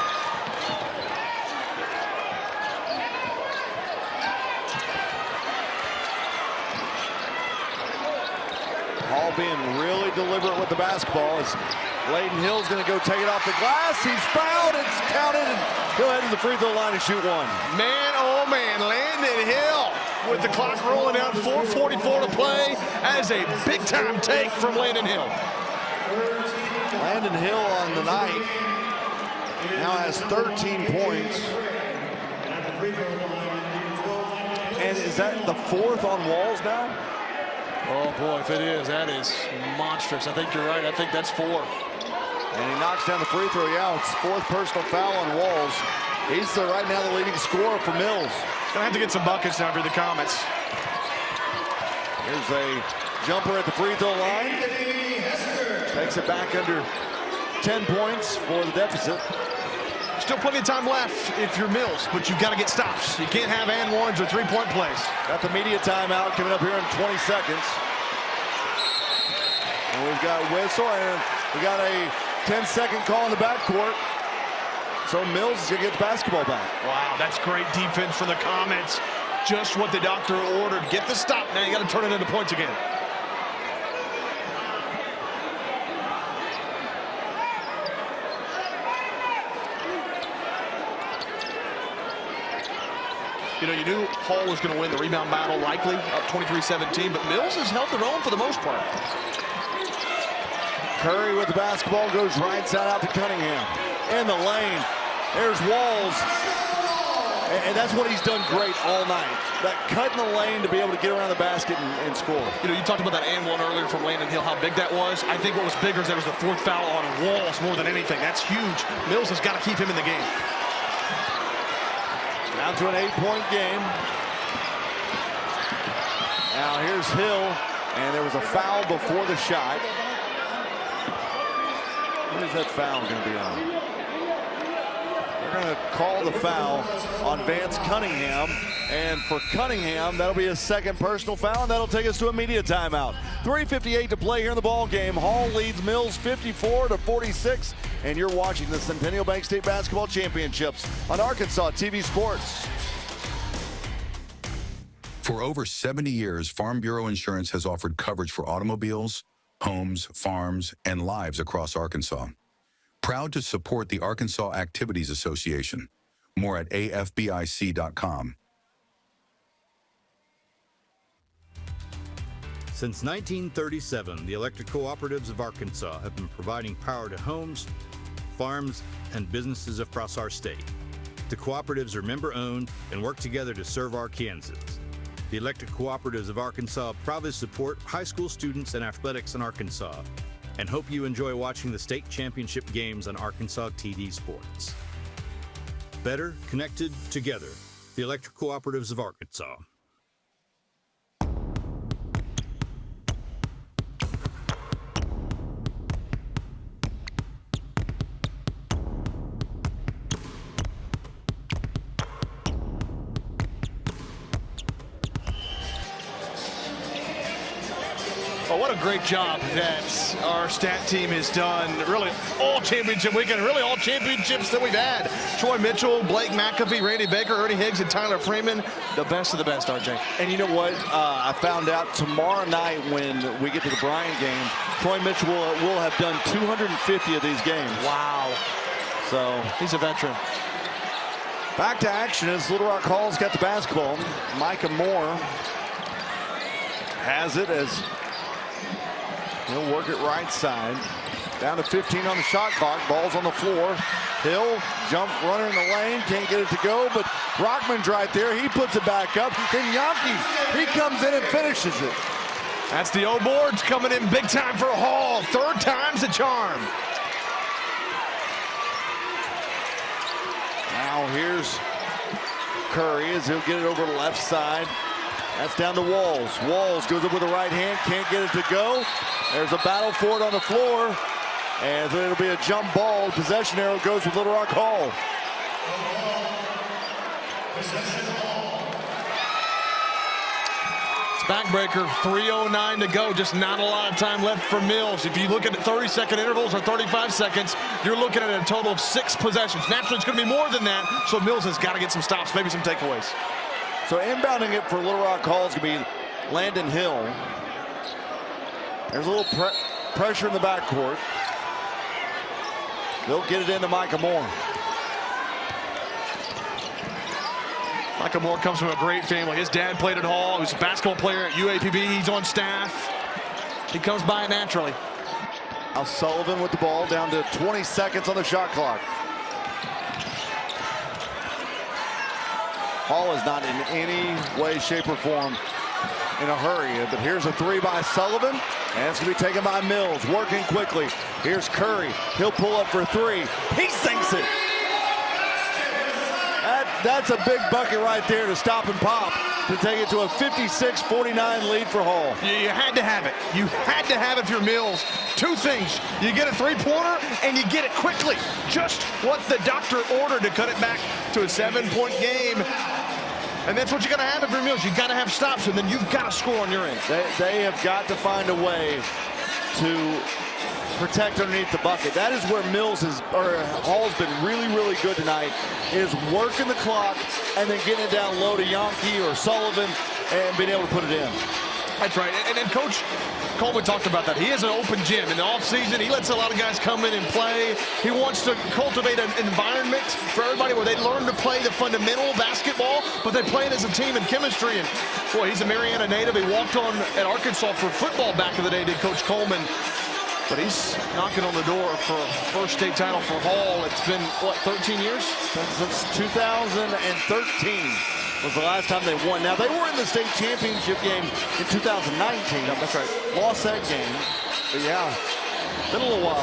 Hall being really deliberate with the basketball as Layden Hill's going to go take it off the glass. He's fouled, it's counted, and he'll head to the free throw line and shoot one. Man, oh man, Landon Hill with the clock rolling out, 4:44 to play. That is a big-time take from Landon Hill. Landon Hill on the night now has 13 points. And is that the fourth on Walls now? Oh boy, if it is, that is monstrous. I think you're right. I think that's 4. And he knocks down the free throw. Yeah, it's fourth personal foul on Walls. He's right now the leading scorer for Mills. Gonna have to get some buckets now for the Comets. Here's a jumper at the free throw line. Takes it back under 10 points for the deficit. Still plenty of time left if you're Mills, but you've got to get stops. You can't have and ones or three-point plays. Got the media timeout coming up here in 20 seconds. And we've got a whistle, and we got a 10-second call in the backcourt. So Mills is going to get the basketball back. Wow, that's great defense from the Comets. Just what the doctor ordered. Get the stop. Now you got to turn it into points again. You know, you knew Hall was going to win the rebound battle, likely, up 23-17, but Mills has held their own for the most part. Curry with the basketball goes right side out to Cunningham. In the lane, there's Walls. And that's what he's done great all night. That cut in the lane to be able to get around the basket and score. You know, you talked about that and one earlier from Landon Hill, how big that was. I think what was bigger is that was the fourth foul on Walls more than anything. That's huge. Mills has got to keep him in the game. Down to an 8-point game. Now here's Hill, and there was a foul before the shot. What is that foul going to be on? They're going to call the foul on Vance Cunningham, and for Cunningham, that'll be his second personal foul, and that'll take us to a media timeout. 3:58 to play here in the ball game. Hall leads Mills 54-46, and you're watching the Centennial Bank State Basketball Championships on Arkansas TV Sports. For over 70 years, Farm Bureau Insurance has offered coverage for automobiles, homes, farms, and lives across Arkansas. Proud to support the Arkansas Activities Association. More at afbic.com. Since 1937, the electric cooperatives of Arkansas have been providing power to homes, farms, and businesses across our state. The cooperatives are member-owned and work together to serve Arkansans. The electric cooperatives of Arkansas proudly support high school students and athletics in Arkansas, and hope you enjoy watching the state championship games on Arkansas TD Sports. Better connected together, the electric cooperatives of Arkansas. Well, what what a great job that our stat team has done, really all championship weekend, really all championships that we've had. Troy Mitchell, Blake McAfee, Randy Baker, Ernie Higgs, and Tyler Freeman, the best of the best, RJ. And you know what? I found out tomorrow night when we get to the Bryant game, Troy Mitchell will have done 250 of these games. Wow. So he's a veteran. Back to action as Little Rock Hall's got the basketball. Micah Moore has it as he'll work it right side. Down to 15 on the shot clock. Ball's on the floor. Hill, jump runner in the lane. Can't get it to go, but Rockman's right there. He puts it back up. Then Yankee, he comes in and finishes it. That's the old boards coming in big time for Hall. Third time's the charm. Now here's Curry as he'll get it over the left side. That's down to Walls. Walls goes up with the right hand, can't get it to go. There's a battle for it on the floor. And it'll be a jump ball. Possession arrow goes with Little Rock Hall. It's backbreaker, 3:09 to go. Just not a lot of time left for Mills. If you look at 30-second intervals or 35 seconds, you're looking at a total of 6 possessions. Naturally, it's going to be more than that. So Mills has got to get some stops, maybe some takeaways. So inbounding it for Little Rock Hall is going to be Landon Hill. There's a little pressure in the backcourt. They'll get it into Micah Moore. Micah Moore comes from a great family. His dad played at Hall. He was a basketball player at UAPB. He's on staff. He comes by it naturally. Now Sullivan with the ball, down to 20 seconds on the shot clock. Hall is not in any way, shape, or form in a hurry. But here's a three by Sullivan, and it's going to be taken by Mills, working quickly. Here's Curry. He'll pull up for three. He sinks it. That's a big bucket right there to stop and pop to take it to a 56-49 lead for Hall. You had to have it. You had to have it for your Mills. Two things. You get a three-pointer, and you get it quickly. Just what the doctor ordered to cut it back to a 7-point game. And that's what you got to have it for Mills. You got to have stops, and then you've got to score on your end. They have got to find a way to protect underneath the bucket. That is where Hall's been really, really good tonight, is working the clock and then getting it down low to Yankee or Sullivan and being able to put it in. That's right. And Coach Coleman talked about that. He has an open gym in the offseason. He lets a lot of guys come in and play. He wants to cultivate an environment for everybody where they learn to play the fundamental basketball, but they play it as a team in chemistry. And boy, he's a Marietta native. He walked on at Arkansas for football back in the day, did Coach Coleman. But he's knocking on the door for a first state title for Hall. It's been, what, 13 years? Since 2013 was the last time they won. Now, they were in the state championship game in 2019. That's right. Lost that game. But, yeah, been a little while.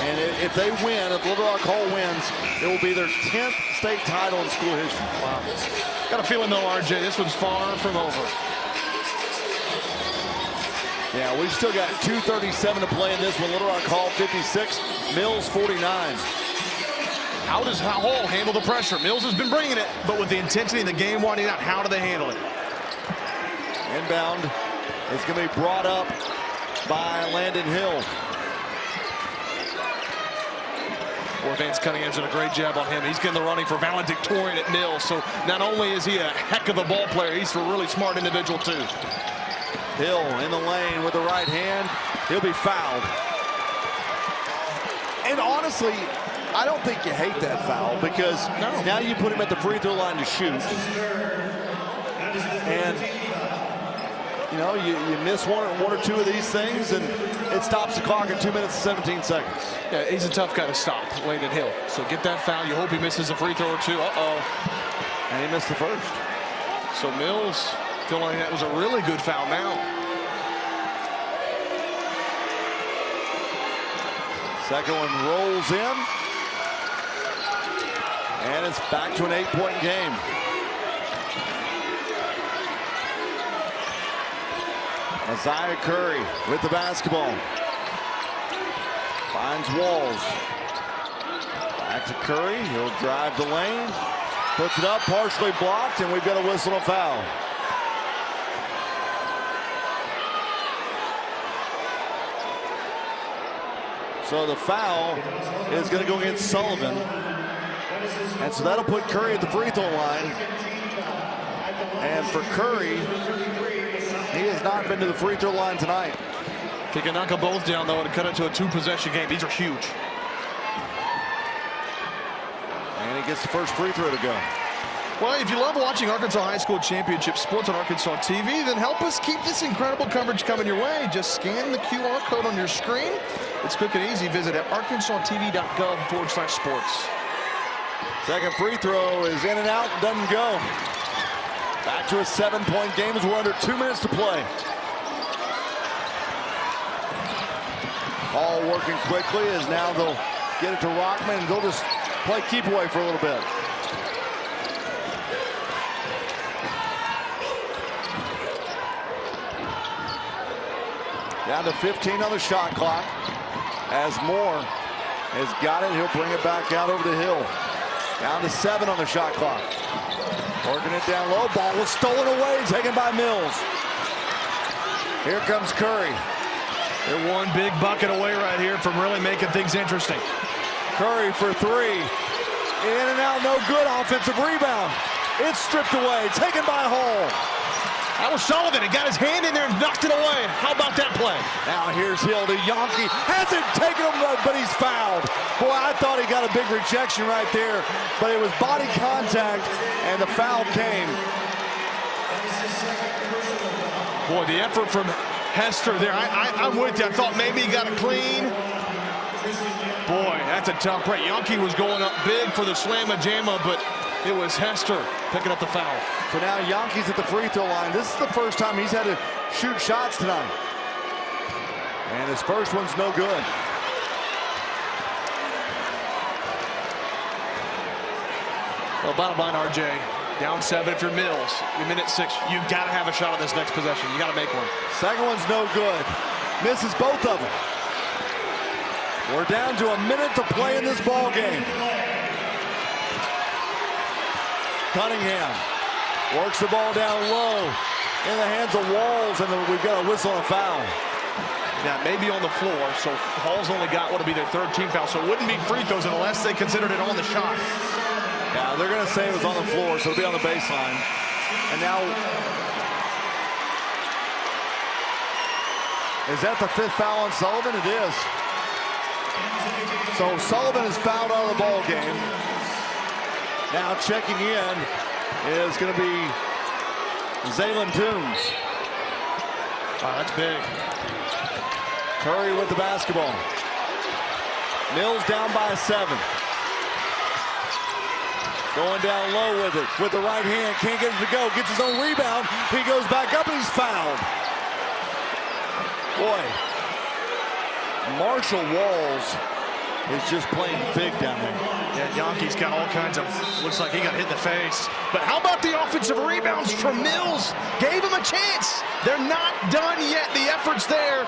And if they win, if Little Rock Hall wins, it will be their 10th state title in school history. Wow. Got a feeling, though, RJ, this one's far from over. Yeah, we've still got 2:37 to play in this one. Little Rock Hall 56, Mills 49. How does Hall handle the pressure? Mills has been bringing it, but with the intensity of the game winding out, how do they handle it? Inbound is going to be brought up by Landon Hill. Boy, Vance Cunningham's done a great job on him. He's getting the running for valedictorian at Mills, so not only is he a heck of a ball player, he's a really smart individual, too. Hill in the lane with the right hand. He'll be fouled. And honestly, I don't think you hate that foul because now you put him at the free throw line to shoot. And, you know, you miss one or two of these things and it stops the clock at 2 minutes and 17 seconds. Yeah, he's a tough guy to stop, Landon Hill. So get that foul. You hope he misses a free throw or two. Uh-oh. And he missed the first. So Mills feeling like that was a really good foul now. Second one rolls in. And it's back to an 8-point game. Isaiah Curry with the basketball. Finds Walls. Back to Curry. He'll drive the lane. Puts it up, partially blocked, and we've got a whistle and a foul. So the foul is going to go against Sullivan. And so that'll put Curry at the free throw line. And for Curry, he has not been to the free throw line tonight. If he can knock them both down, though, and cut it to a 2-possession game, these are huge. And he gets the first free throw to go. Well, if you love watching Arkansas High School Championship sports on Arkansas TV, then help us keep this incredible coverage coming your way. Just scan the QR code on your screen. It's quick and easy. Visit at arkansastv.gov/sports. Second free throw is in and out, doesn't go. Back to a 7-point game as we're under 2 minutes to play. All working quickly as now they'll get it to Rockman and they'll just play keep away for a little bit. Down to 15 on the shot clock. As Moore has got it, he'll bring it back out over the hill. Down to 7 on the shot clock. Working it down low. Ball was stolen away, taken by Mills. Here comes Curry. They're one big bucket away right here from really making things interesting. Curry for 3. In and out, no good. Offensive rebound. It's stripped away, taken by Hall. That was Sullivan. He got his hand in there and knocked it away. How about that play? Now here's Hill. The Yankee hasn't taken him, but he's fouled. Boy, I thought he got a big rejection right there, but it was body contact, and the foul came. Boy, the effort from Hester there. I'm with you. I thought maybe he got it clean. Boy, that's a tough break. Yankee was going up big for the slamma-jamma, but it was Hester picking up the foul. So now Yankee's at the free throw line. This is the first time he's had to shoot shots tonight. And his first one's no good. Well, bottom line, RJ, down 7 if you're Mills. You're minute 6. You got to have a shot on this next possession. You got to make one. Second one's no good. Misses both of them. We're down to a minute to play in this ball game. Cunningham works the ball down low in the hands of Walls, and we've got a whistle and a foul. Now, maybe on the floor, so Hall's only got what will be their 3rd team foul, so it wouldn't be free throws unless they considered it on the shot. Yeah, they're going to say it was on the floor, so it'll be on the baseline. And now, is that the 5th foul on Sullivan? It is. So Sullivan is fouled out of the ball game. Now checking in is going to be Zaylen Toombs. Wow, that's big. Curry with the basketball. Mills down by 7. Going down low with it, with the right hand, can't get it to go, gets his own rebound, he goes back up and he's fouled. Boy, Marshall Walls is just playing big down there. Yeah, Yankee's got all kinds of, looks like he got hit in the face. But how about the offensive rebounds from Mills? Gave him a chance. They're not done yet. The effort's there.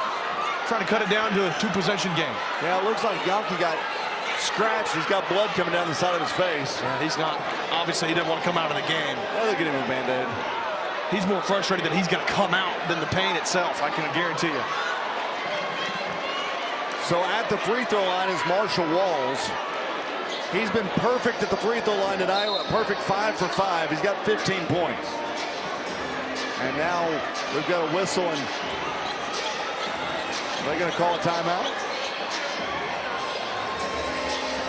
Trying to cut it down to a 2-possession game. Yeah, it looks like Yankee got scratched. He's got blood coming down the side of his face. Yeah, he's not, obviously he didn't want to come out of the game. Yeah, they'll get him a Band-Aid. He's more frustrated that he's going to come out than the pain itself, I can guarantee you. So at the free throw line is Marshall Walls. He's been perfect at the free throw line tonight. Perfect 5 for 5. He's got 15 points. And now we've got a whistle, and are they going to call a timeout?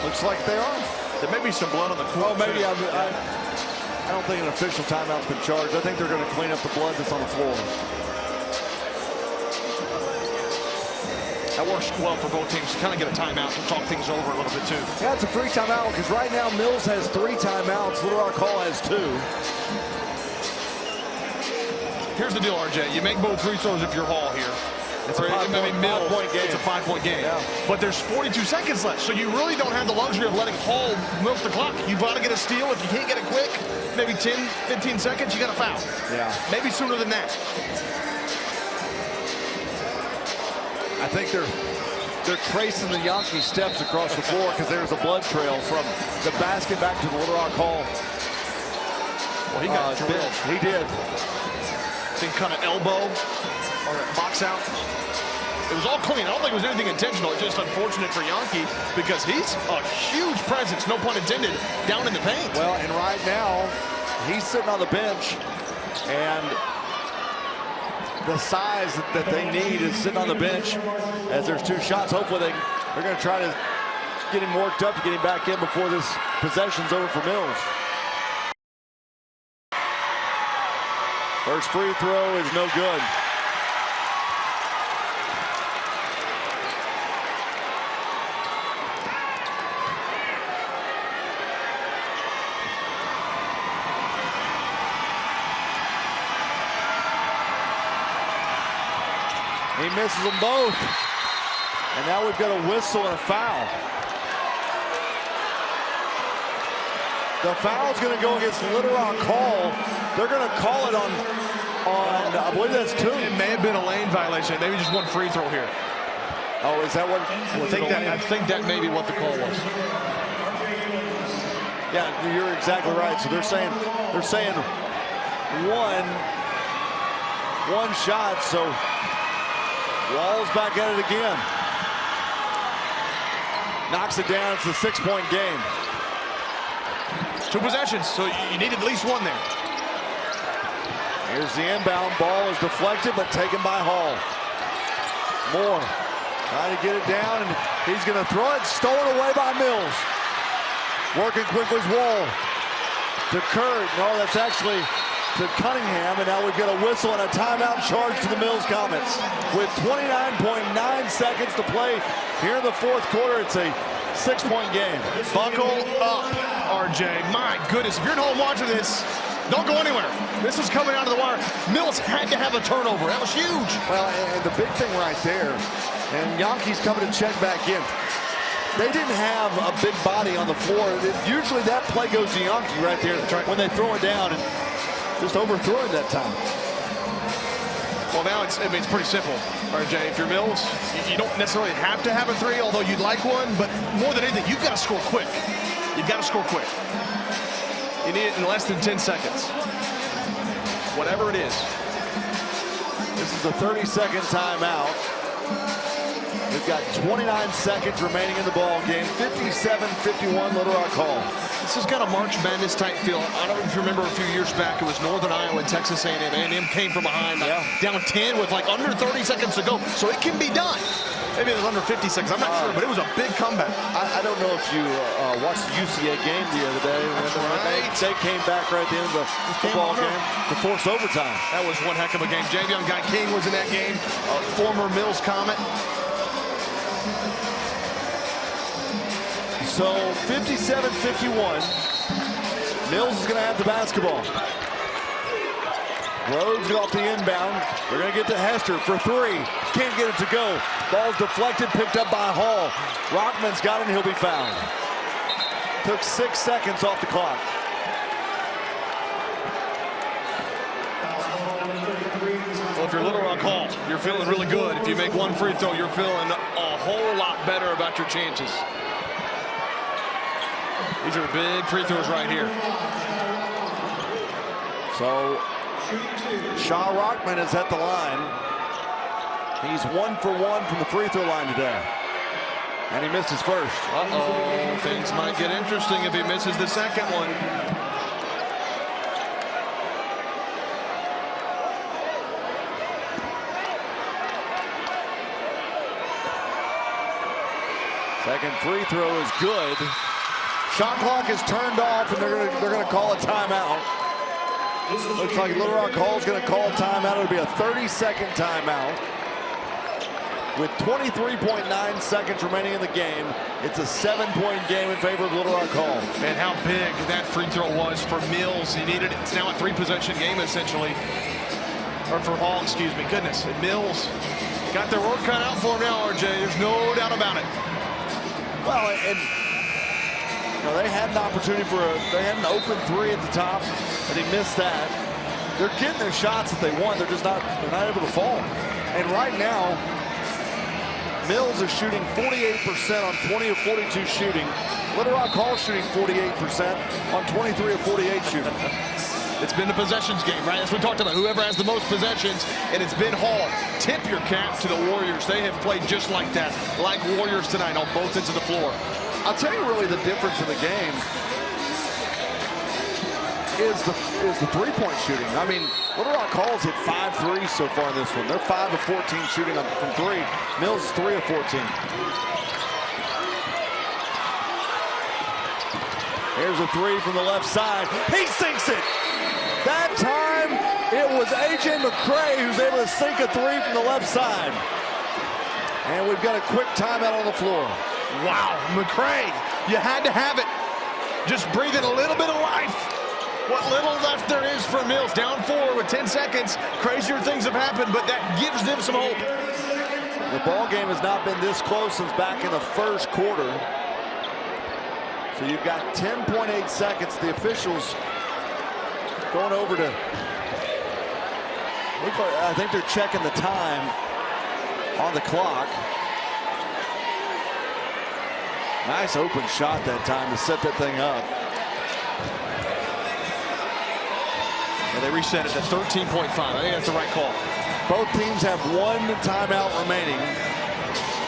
Looks like they are. There may be some blood on the court. Oh, maybe. I don't think an official timeout's been charged. I think they're going to clean up the blood that's on the floor. That works well for both teams to kind of get a timeout to talk things over a little bit too. Yeah, it's a free timeout because right now Mills has 3 timeouts. Little Rock Hall has 2. Here's the deal, RJ. You make both free throws if you're Hall here. It's a 5-point game. It's a 5-point game. Yeah. But there's 42 seconds left, so you really don't have the luxury of letting Hall milk the clock. You've got to get a steal. If you can't get it quick, maybe 10, 15 seconds, you got a foul. Yeah. Maybe sooner than that. I think they're tracing the Yankee steps across the floor because there's a blood trail from the basket back to the Little Rock Hall. Well, he got drilled. He did. Think kind of elbow or box out. It was all clean. I don't think it was anything intentional. It's just unfortunate for Yankee because he's a huge presence, no pun intended, down in the paint. Well, and right now, he's sitting on the bench, and the size that they need is sitting on the bench as there's 2 shots. Hopefully they're going to try to get him worked up to get him back in before this possession's over for Mills. First free throw is no good. He misses them both. And now we've got a whistle and a foul. The foul's going to go against Little Rock Hall. They're going to call it on I believe that's 2. It may have been a lane violation. Maybe just 1 free throw here. Oh, is that what? I think that may be what the call was. Yeah, you're exactly right. So they're saying one shot. So Wall's back at it again. Knocks it down. It's a 6-point game. 2 possessions, so you need at least 1 there. Here's the inbound. Ball is deflected, but taken by Hall. Moore trying to get it down, and he's going to throw it. Stolen away by Mills. Working quickly with Wall. To Kurt. No, that's actually to Cunningham, and now we've got a whistle and a timeout charge to the Mills Comets. With 29.9 seconds to play here in the 4th quarter, it's a 6-point game. Buckle up, RJ. My goodness, if you're at home watching this, don't go anywhere. This is coming out of the wire. Mills had to have a turnover. That was huge. Well, and the big thing right there, and Yankees coming to check back in. They didn't have a big body on the floor. Usually that play goes to Yankee right there when they throw it down, and just overthrew it that time. Well, now it's pretty simple, RJ. If you're Mills, you don't necessarily have to have a 3, although you'd like one, but more than anything, you've got to score quick. You've got to score quick. You need it in less than 10 seconds. Whatever it is. This is a 30-second timeout. We've got 29 seconds remaining in the ball game. 57-51 Little Rock Hall. This has got a March Madness type feel. I don't know if you remember a few years back, it was Northern Iowa and Texas A&M. A&M came from behind, down 10 with like under 30 seconds to go. So it can be done. Maybe it was under 50 seconds. I'm not sure, but it was a big comeback. I don't know if you watched the UCA game the other day. They came back right at the end of the football game to force overtime. That was one heck of a game. Javion Guy King was in that game, former Mills Comet. So 57-51. Mills is going to have the basketball. Rhodes off the inbound. They're going to get to Hester for 3. Can't get it to go. Ball's deflected, picked up by Hall. Rockman's got it, and he'll be fouled. Took 6 seconds off the clock. Well, if you're Little Rock Hall, you're feeling really good. If you make 1 free throw, you're feeling a whole lot better about your chances. These are big free throws right here. So Shaw Rockman is at the line. He's 1 for 1 from the free throw line today. And he missed his first. Uh-oh, things might get interesting if he misses the second one. Second free throw is good. Shot clock is turned off, and they're gonna call a timeout. Looks like Little Rock Hall is going to call a timeout. It'll be a 30-second timeout. With 23.9 seconds remaining in the game, it's a 7-point game in favor of Little Rock Hall. Man, how big that free throw was for Mills. He needed it. It's now a 3-possession game, essentially. Or for Hall, excuse me. Goodness, and Mills got their work cut out for him now, RJ. There's no doubt about it. Well, and they had an opportunity they had an open 3 at the top, and he missed that. They're getting their shots that they want. They're not able to fall. And right now, Mills is shooting 48% on 20 of 42 shooting. Little Rock Hall shooting 48% on 23 of 48 shooting. It's been a possessions game, right? That's what we talked about. Whoever has the most possessions, and it's been Hall. Tip your cap to the Warriors. They have played just like that, like Warriors tonight on both ends of the floor. I'll tell you really the difference in the game is the three-point shooting. I mean, Little Rock Hall's hit 5 threes so far in this one. They're 5 of 14 shooting from 3. Mills is 3 of 14. Here's a 3 from the left side. He sinks it. That time, it was A.J. McCray who's able to sink a 3 from the left side. And we've got a quick timeout on the floor. Wow, McCray, you had to have it. Just breathing a little bit of life. What little left there is for Mills. Down 4 with 10 seconds. Crazier things have happened, but that gives them some hope. The ball game has not been this close since back in the first quarter. So you've got 10.8 seconds. The officials going over to, I think they're checking the time on the clock. Nice open shot that time to set that thing up. And they reset it to 13.5. I think that's the right call. Both teams have 1 timeout remaining,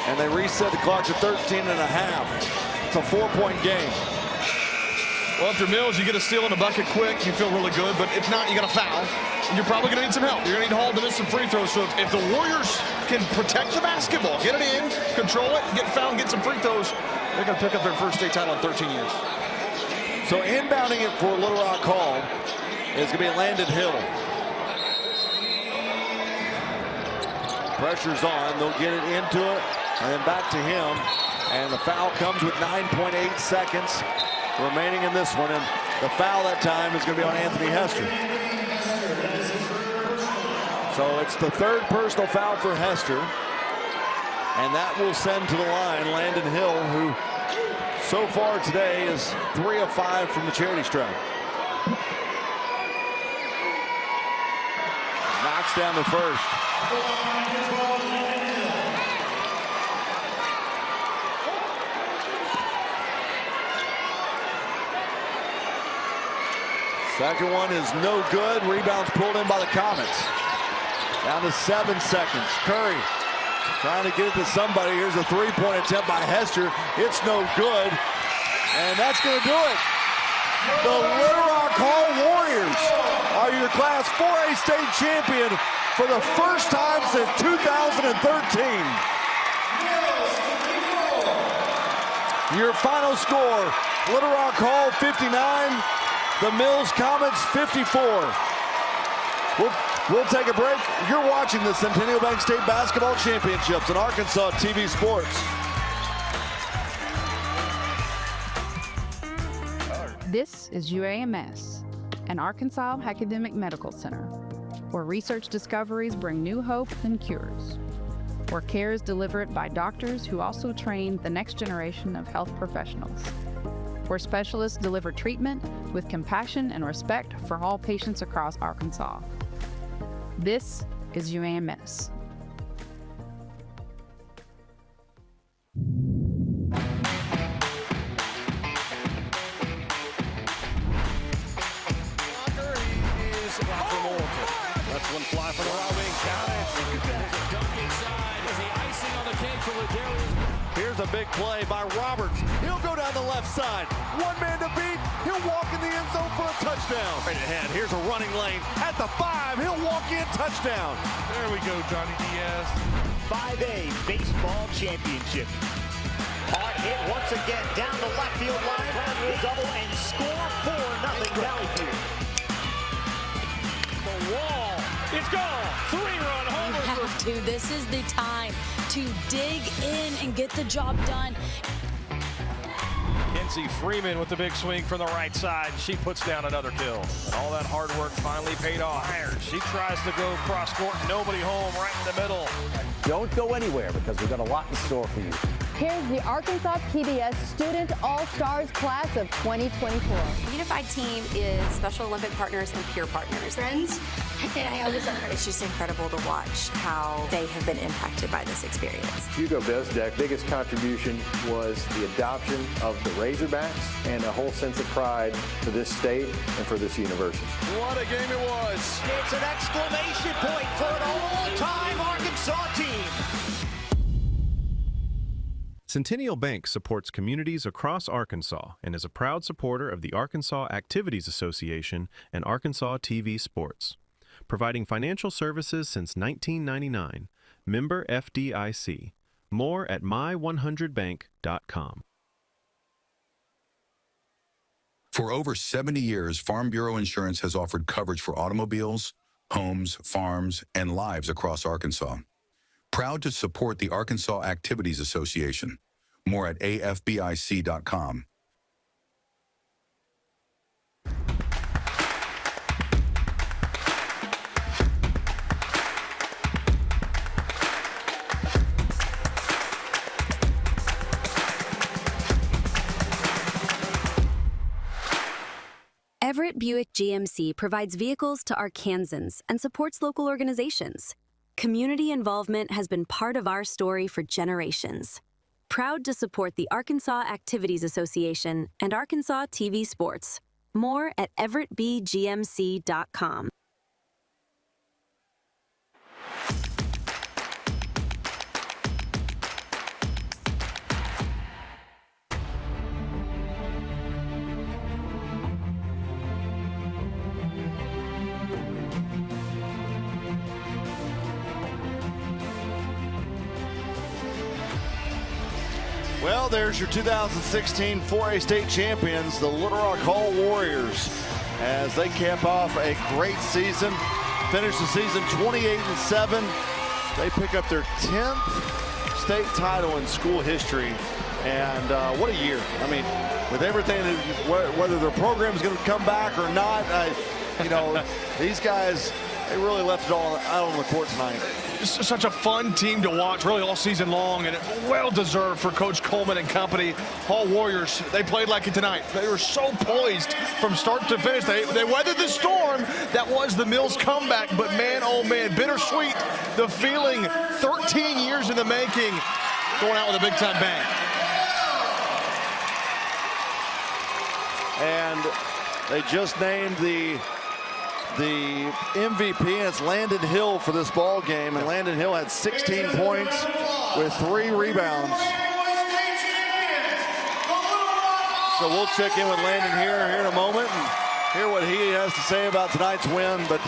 and they reset the clock to 13 and a half. It's a 4-point game. Well, if you're Mills, you get a steal and a bucket quick, you feel really good. But if not, you got a foul. And you're probably going to need some help. You're going to need Hall to miss some free throws. So if the Warriors can protect the basketball, get it in, control it, get fouled, and get some free throws, they're going to pick up their first state title in 13 years. So inbounding it for Little Rock Hall is going to be Landon Hill. Pressure's on. They'll get it into it, and then back to him. And the foul comes with 9.8 seconds remaining in this one. And the foul that time is going to be on Anthony Hester. So it's the 3rd personal foul for Hester. And that will send to the line Landon Hill, who so far today is 3 of 5 from the charity stripe. Knocks down the first. Second one is no good. Rebounds pulled in by the Comets. Down to 7 seconds. Curry trying to get it to somebody. Here's a 3-point attempt by Hester. It's no good. And that's going to do it. The Little Rock Hall Warriors are your Class 4A state champion for the first time since 2013. Your final score, Little Rock Hall 59, the Mills Comets 54. We'll take a break. You're watching the Centennial Bank State Basketball Championships on Arkansas TV Sports. This is UAMS, an Arkansas Academic Medical Center, where research discoveries bring new hope and cures, where care is delivered by doctors who also train the next generation of health professionals, where specialists deliver treatment with compassion and respect for all patients across Arkansas. This is UAMS. That's one fly for the right wing. Count it. There's a dunk inside as the icing on the cake for Ladarius. Here's a big play by Roberts. He'll go down the left side. One man to beat. He'll walk in the end zone for a touchdown. Right ahead. Here's a running lane at the 5. He'll walk in. Touchdown. There we go, Johnny Diaz. 5A baseball championship. Hard hit once again down the left field line. Will double and score 4-0 Valley View. The wall. It's gone. 3-run homer. You have to. This is the time to dig in and get the job done. Kenzie Freeman with the big swing from the right side. She puts down another kill. And all that hard work finally paid off. She tries to go cross court. Nobody home right in the middle. Don't go anywhere because we've got a lot in store for you. Here's the Arkansas PBS Student All-Stars class of 2024. The Unified Team is Special Olympic partners and peer partners. Friends, it's just incredible to watch how they have been impacted by this experience. Hugo Bezdek's biggest contribution was the adoption of the Razorbacks and a whole sense of pride for this state and for this university. What a game it was. It's an exclamation point for an all-time Arkansas team. Centennial Bank supports communities across Arkansas and is a proud supporter of the Arkansas Activities Association and Arkansas TV Sports. Providing financial services since 1999. Member FDIC. More at my100bank.com. For over 70 years, Farm Bureau Insurance has offered coverage for automobiles, homes, farms, and lives across Arkansas. Proud to support the Arkansas Activities Association. More at afbic.com. Everett Buick GMC provides vehicles to Arkansans and supports local organizations. Community involvement has been part of our story for generations. Proud to support the Arkansas Activities Association and Arkansas TV Sports. More at everettbgmc.com. Well, there's your 2016 4A state champions, the Little Rock Hall Warriors, as they cap off a great season. Finish the season 28-7. They pick up their 10th state title in school history. And what a year. I mean, with everything, whether their program is going to come back or not, these guys, they really left it all out on the court tonight. Such a fun team to watch really all season long, and well-deserved for Coach Coleman and company. Hall Warriors, they played like it tonight. They were so poised from start to finish. They weathered the storm that was the Mills comeback, but man, oh man, bittersweet. The feeling 13 years in the making, going out with a big-time bang. And they just named the MVP, and it's Landon Hill for this ball game, and Landon Hill had 16 points with 3 rebounds. So we'll check in with Landon here in a moment and hear what he has to say about tonight's win. But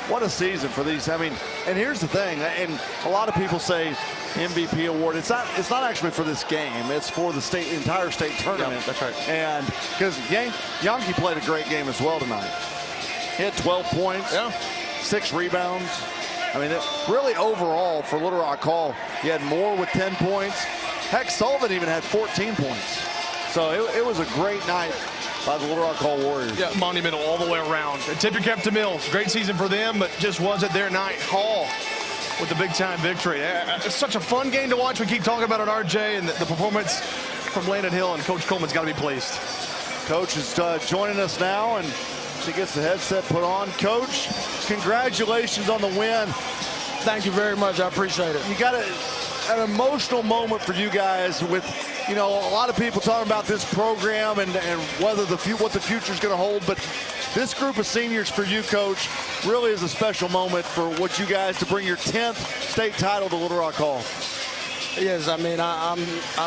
what a season for these. I mean, and here's the thing, and a lot of people say MVP award. It's not actually for this game. It's for the entire state tournament. Yeah, that's right. And because Yankee played a great game as well tonight. He had 12 points, 6 rebounds. I mean, really overall for Little Rock Hall, he had more with 10 points. Heck, Sullivan even had 14 points. So it was a great night by the Little Rock Hall Warriors. Yeah, monumental all the way around. And tip your cap to Mills. Great season for them, but just wasn't their night. Hall with the big-time victory. It's such a fun game to watch. We keep talking about it, RJ, and the performance from Landon Hill, and Coach Coleman's got to be pleased. Coach is joining us now, and she gets the headset put on. Coach, congratulations on the win. Thank you very much. I appreciate it. You got an emotional moment for you guys with, a lot of people talking about this program and what the future is going to hold. But this group of seniors for you, Coach, really is a special moment for what you guys to bring your 10th state title to Little Rock Hall. Yes, I mean, I'm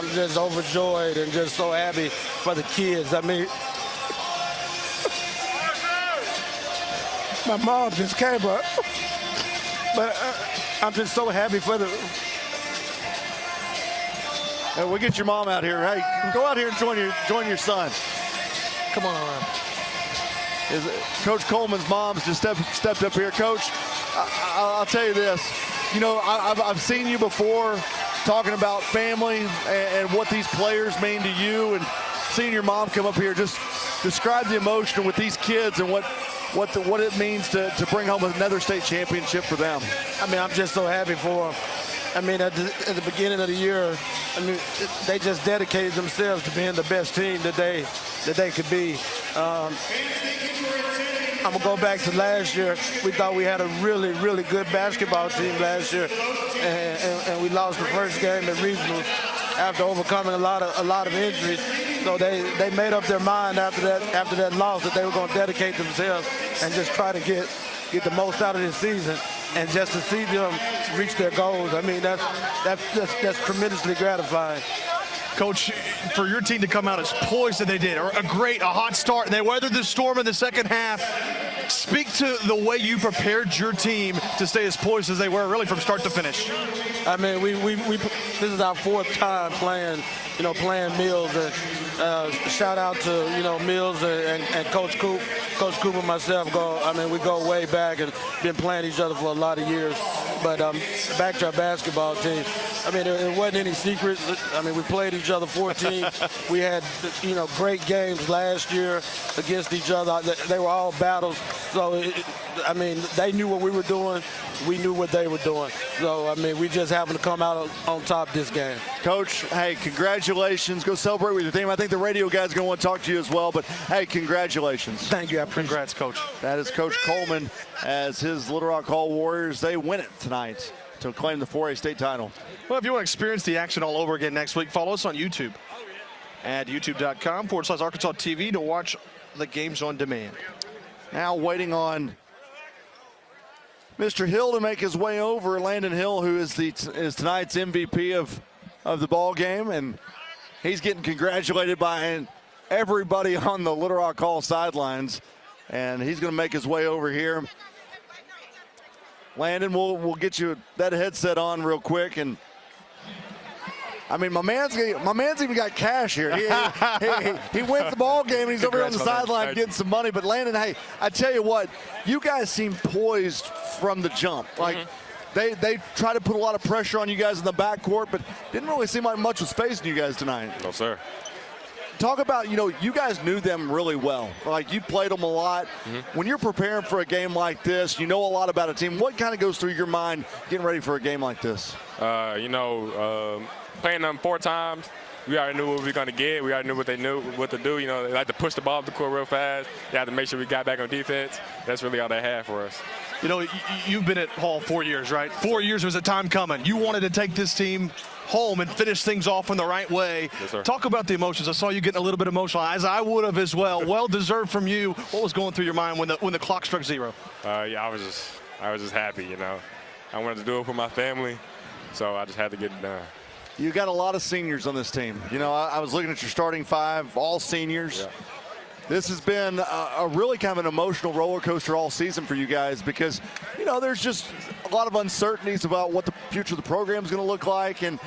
just overjoyed and just so happy for the kids. I mean, my mom just came up, but I'm just so happy for the. We'll get your mom out here. Hey, go out here and join your son. Come on around. Coach Coleman's mom's just stepped up here. Coach, I'll tell you this. I've seen you before talking about family and what these players mean to you, and seeing your mom come up here. Just describe the emotion with these kids and what it means to bring home another state championship for them. I mean, I'm just so happy for them. I mean, at the beginning of the year, I mean, they just dedicated themselves to being the best team that they could be. I'm going to go back to last year. We thought we had a really, really good basketball team last year, and we lost the first game at regionals after overcoming a lot of injuries. So they made up their mind after that loss that they were going to dedicate themselves and just try to get the most out of this season. And just to see them reach their goals, I mean, that's tremendously gratifying. Coach, for your team to come out as poised that they did, or a hot start, and they weathered the storm in the second half, speak to the way you prepared your team to stay as poised as they were, really from start to finish. I mean, this is our fourth time playing Mills, and shout out to Mills and Coach Coop. Coach Coop and myself we go way back and been playing each other for a lot of years. But back to our basketball team, I mean, there wasn't any secrets. I mean, we played each other 14. We had, great games last year against each other. They were all battles. So, I mean, they knew what we were doing. We knew what they were doing. So, I mean, we just happened to come out on top this game. Coach, hey, congratulations. Go celebrate with your team. I think the radio guys are going to want to talk to you as well. But, hey, congratulations. Thank you. I appreciate it. Congrats, Coach. That is Coach Coleman as his Little Rock Hall Warriors. They win it tonight to claim the 4A state title. Well, if you want to experience the action all over again next week, follow us on YouTube at youtube.com/Arkansas TV to watch the games on demand. Now waiting on Mr. Hill to make his way over. Landon Hill, who is tonight's MVP of the ball game, and he's getting congratulated by everybody on the Little Rock Hall sidelines, and he's going to make his way over here. Landon, we'll get you that headset on real quick, and I mean, my man's even got cash here. He wins the ball game, and he's over here on the sideline getting some money. But Landon, hey, I tell you what, you guys seem poised from the jump. Like they try to put a lot of pressure on you guys in the backcourt, but didn't really seem like much was facing you guys tonight. No, sir. Talk about, you guys knew them really well. Like, you played them a lot. When you're preparing for a game like this, you know a lot about a team. What kind of goes through your mind getting ready for a game like this? Playing them 4 times, we already knew what we were going to get. We already knew what they knew what to do. They like to push the ball up the court real fast. They had to make sure we got back on defense. That's really all they had for us. You've been at Hall 4 years, right? 4 years was a time coming. You wanted to take this team home and finish things off in the right way. Yes, sir. Talk about the emotions. I saw you getting a little bit emotional, as I would have as well. Well deserved from you. What was going through your mind when the clock struck 0? I was just happy. I wanted to do it for my family, so I just had to get it done. You got a lot of seniors on this team. I was looking at your starting 5, all seniors. Yeah. This has been a really kind of an emotional roller coaster all season for you guys because, there's just a lot of uncertainties about what the future of the program is going to look like. And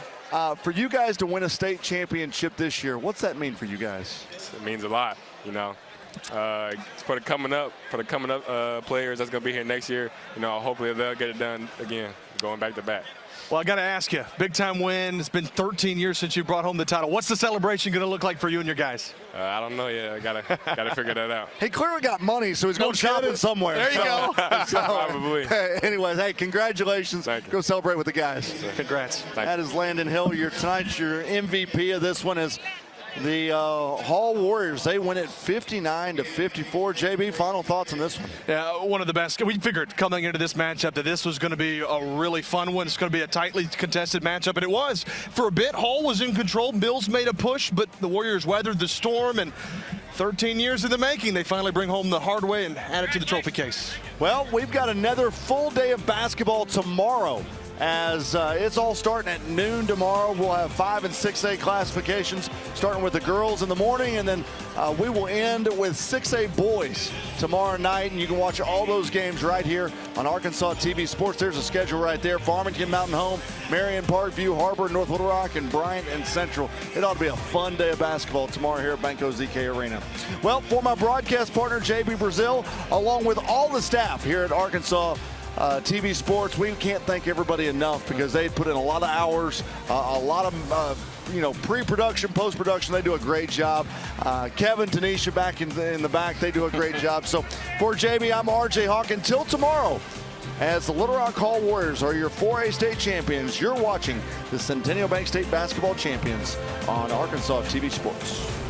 for you guys to win a state championship this year, what's that mean for you guys? It means a lot, for the coming up players that's going to be here next year, hopefully they'll get it done again, going back to back. Well, I got to ask you, big time win. It's been 13 years since you brought home the title. What's the celebration going to look like for you and your guys? I don't know yet. I gotta figure that out. He clearly got money, so he's going shopping somewhere. There you go. Probably. Anyways, hey, congratulations. Go celebrate with the guys. Congrats. That is Landon Hill. Tonight's your MVP of this one is the Hall Warriors. They win it 59-54. JB, final thoughts on this one? Yeah, one of the best. We figured coming into this matchup that this was going to be a really fun one. It's going to be a tightly contested matchup, and it was. For a bit, Hall was in control. Mills made a push, but the Warriors weathered the storm, and 13 years in the making, they finally bring home the hard way and add it to the trophy case. Well, we've got another full day of basketball tomorrow. As it's all starting at noon tomorrow. We'll have 5 and 6A classifications, starting with the girls in the morning, and then we will end with 6A boys tomorrow night, and you can watch all those games right here on Arkansas TV Sports. There's a schedule right there. Farmington, Mountain Home, Marion, Parkview, Harbor, North Little Rock, and Bryant and Central. It ought to be a fun day of basketball tomorrow here at Banco ZK Arena. Well, for my broadcast partner, JB Brazil, along with all the staff here at Arkansas TV Sports, we can't thank everybody enough because they put in a lot of hours, a lot of pre-production, post-production. They do a great job. Kevin, Tanisha back in the back, they do a great job. So for JB, I'm RJ Hawk. Until tomorrow, as the Little Rock Hall Warriors are your 4A state champions. You're watching the Centennial Bank State Basketball Champions on Arkansas TV Sports.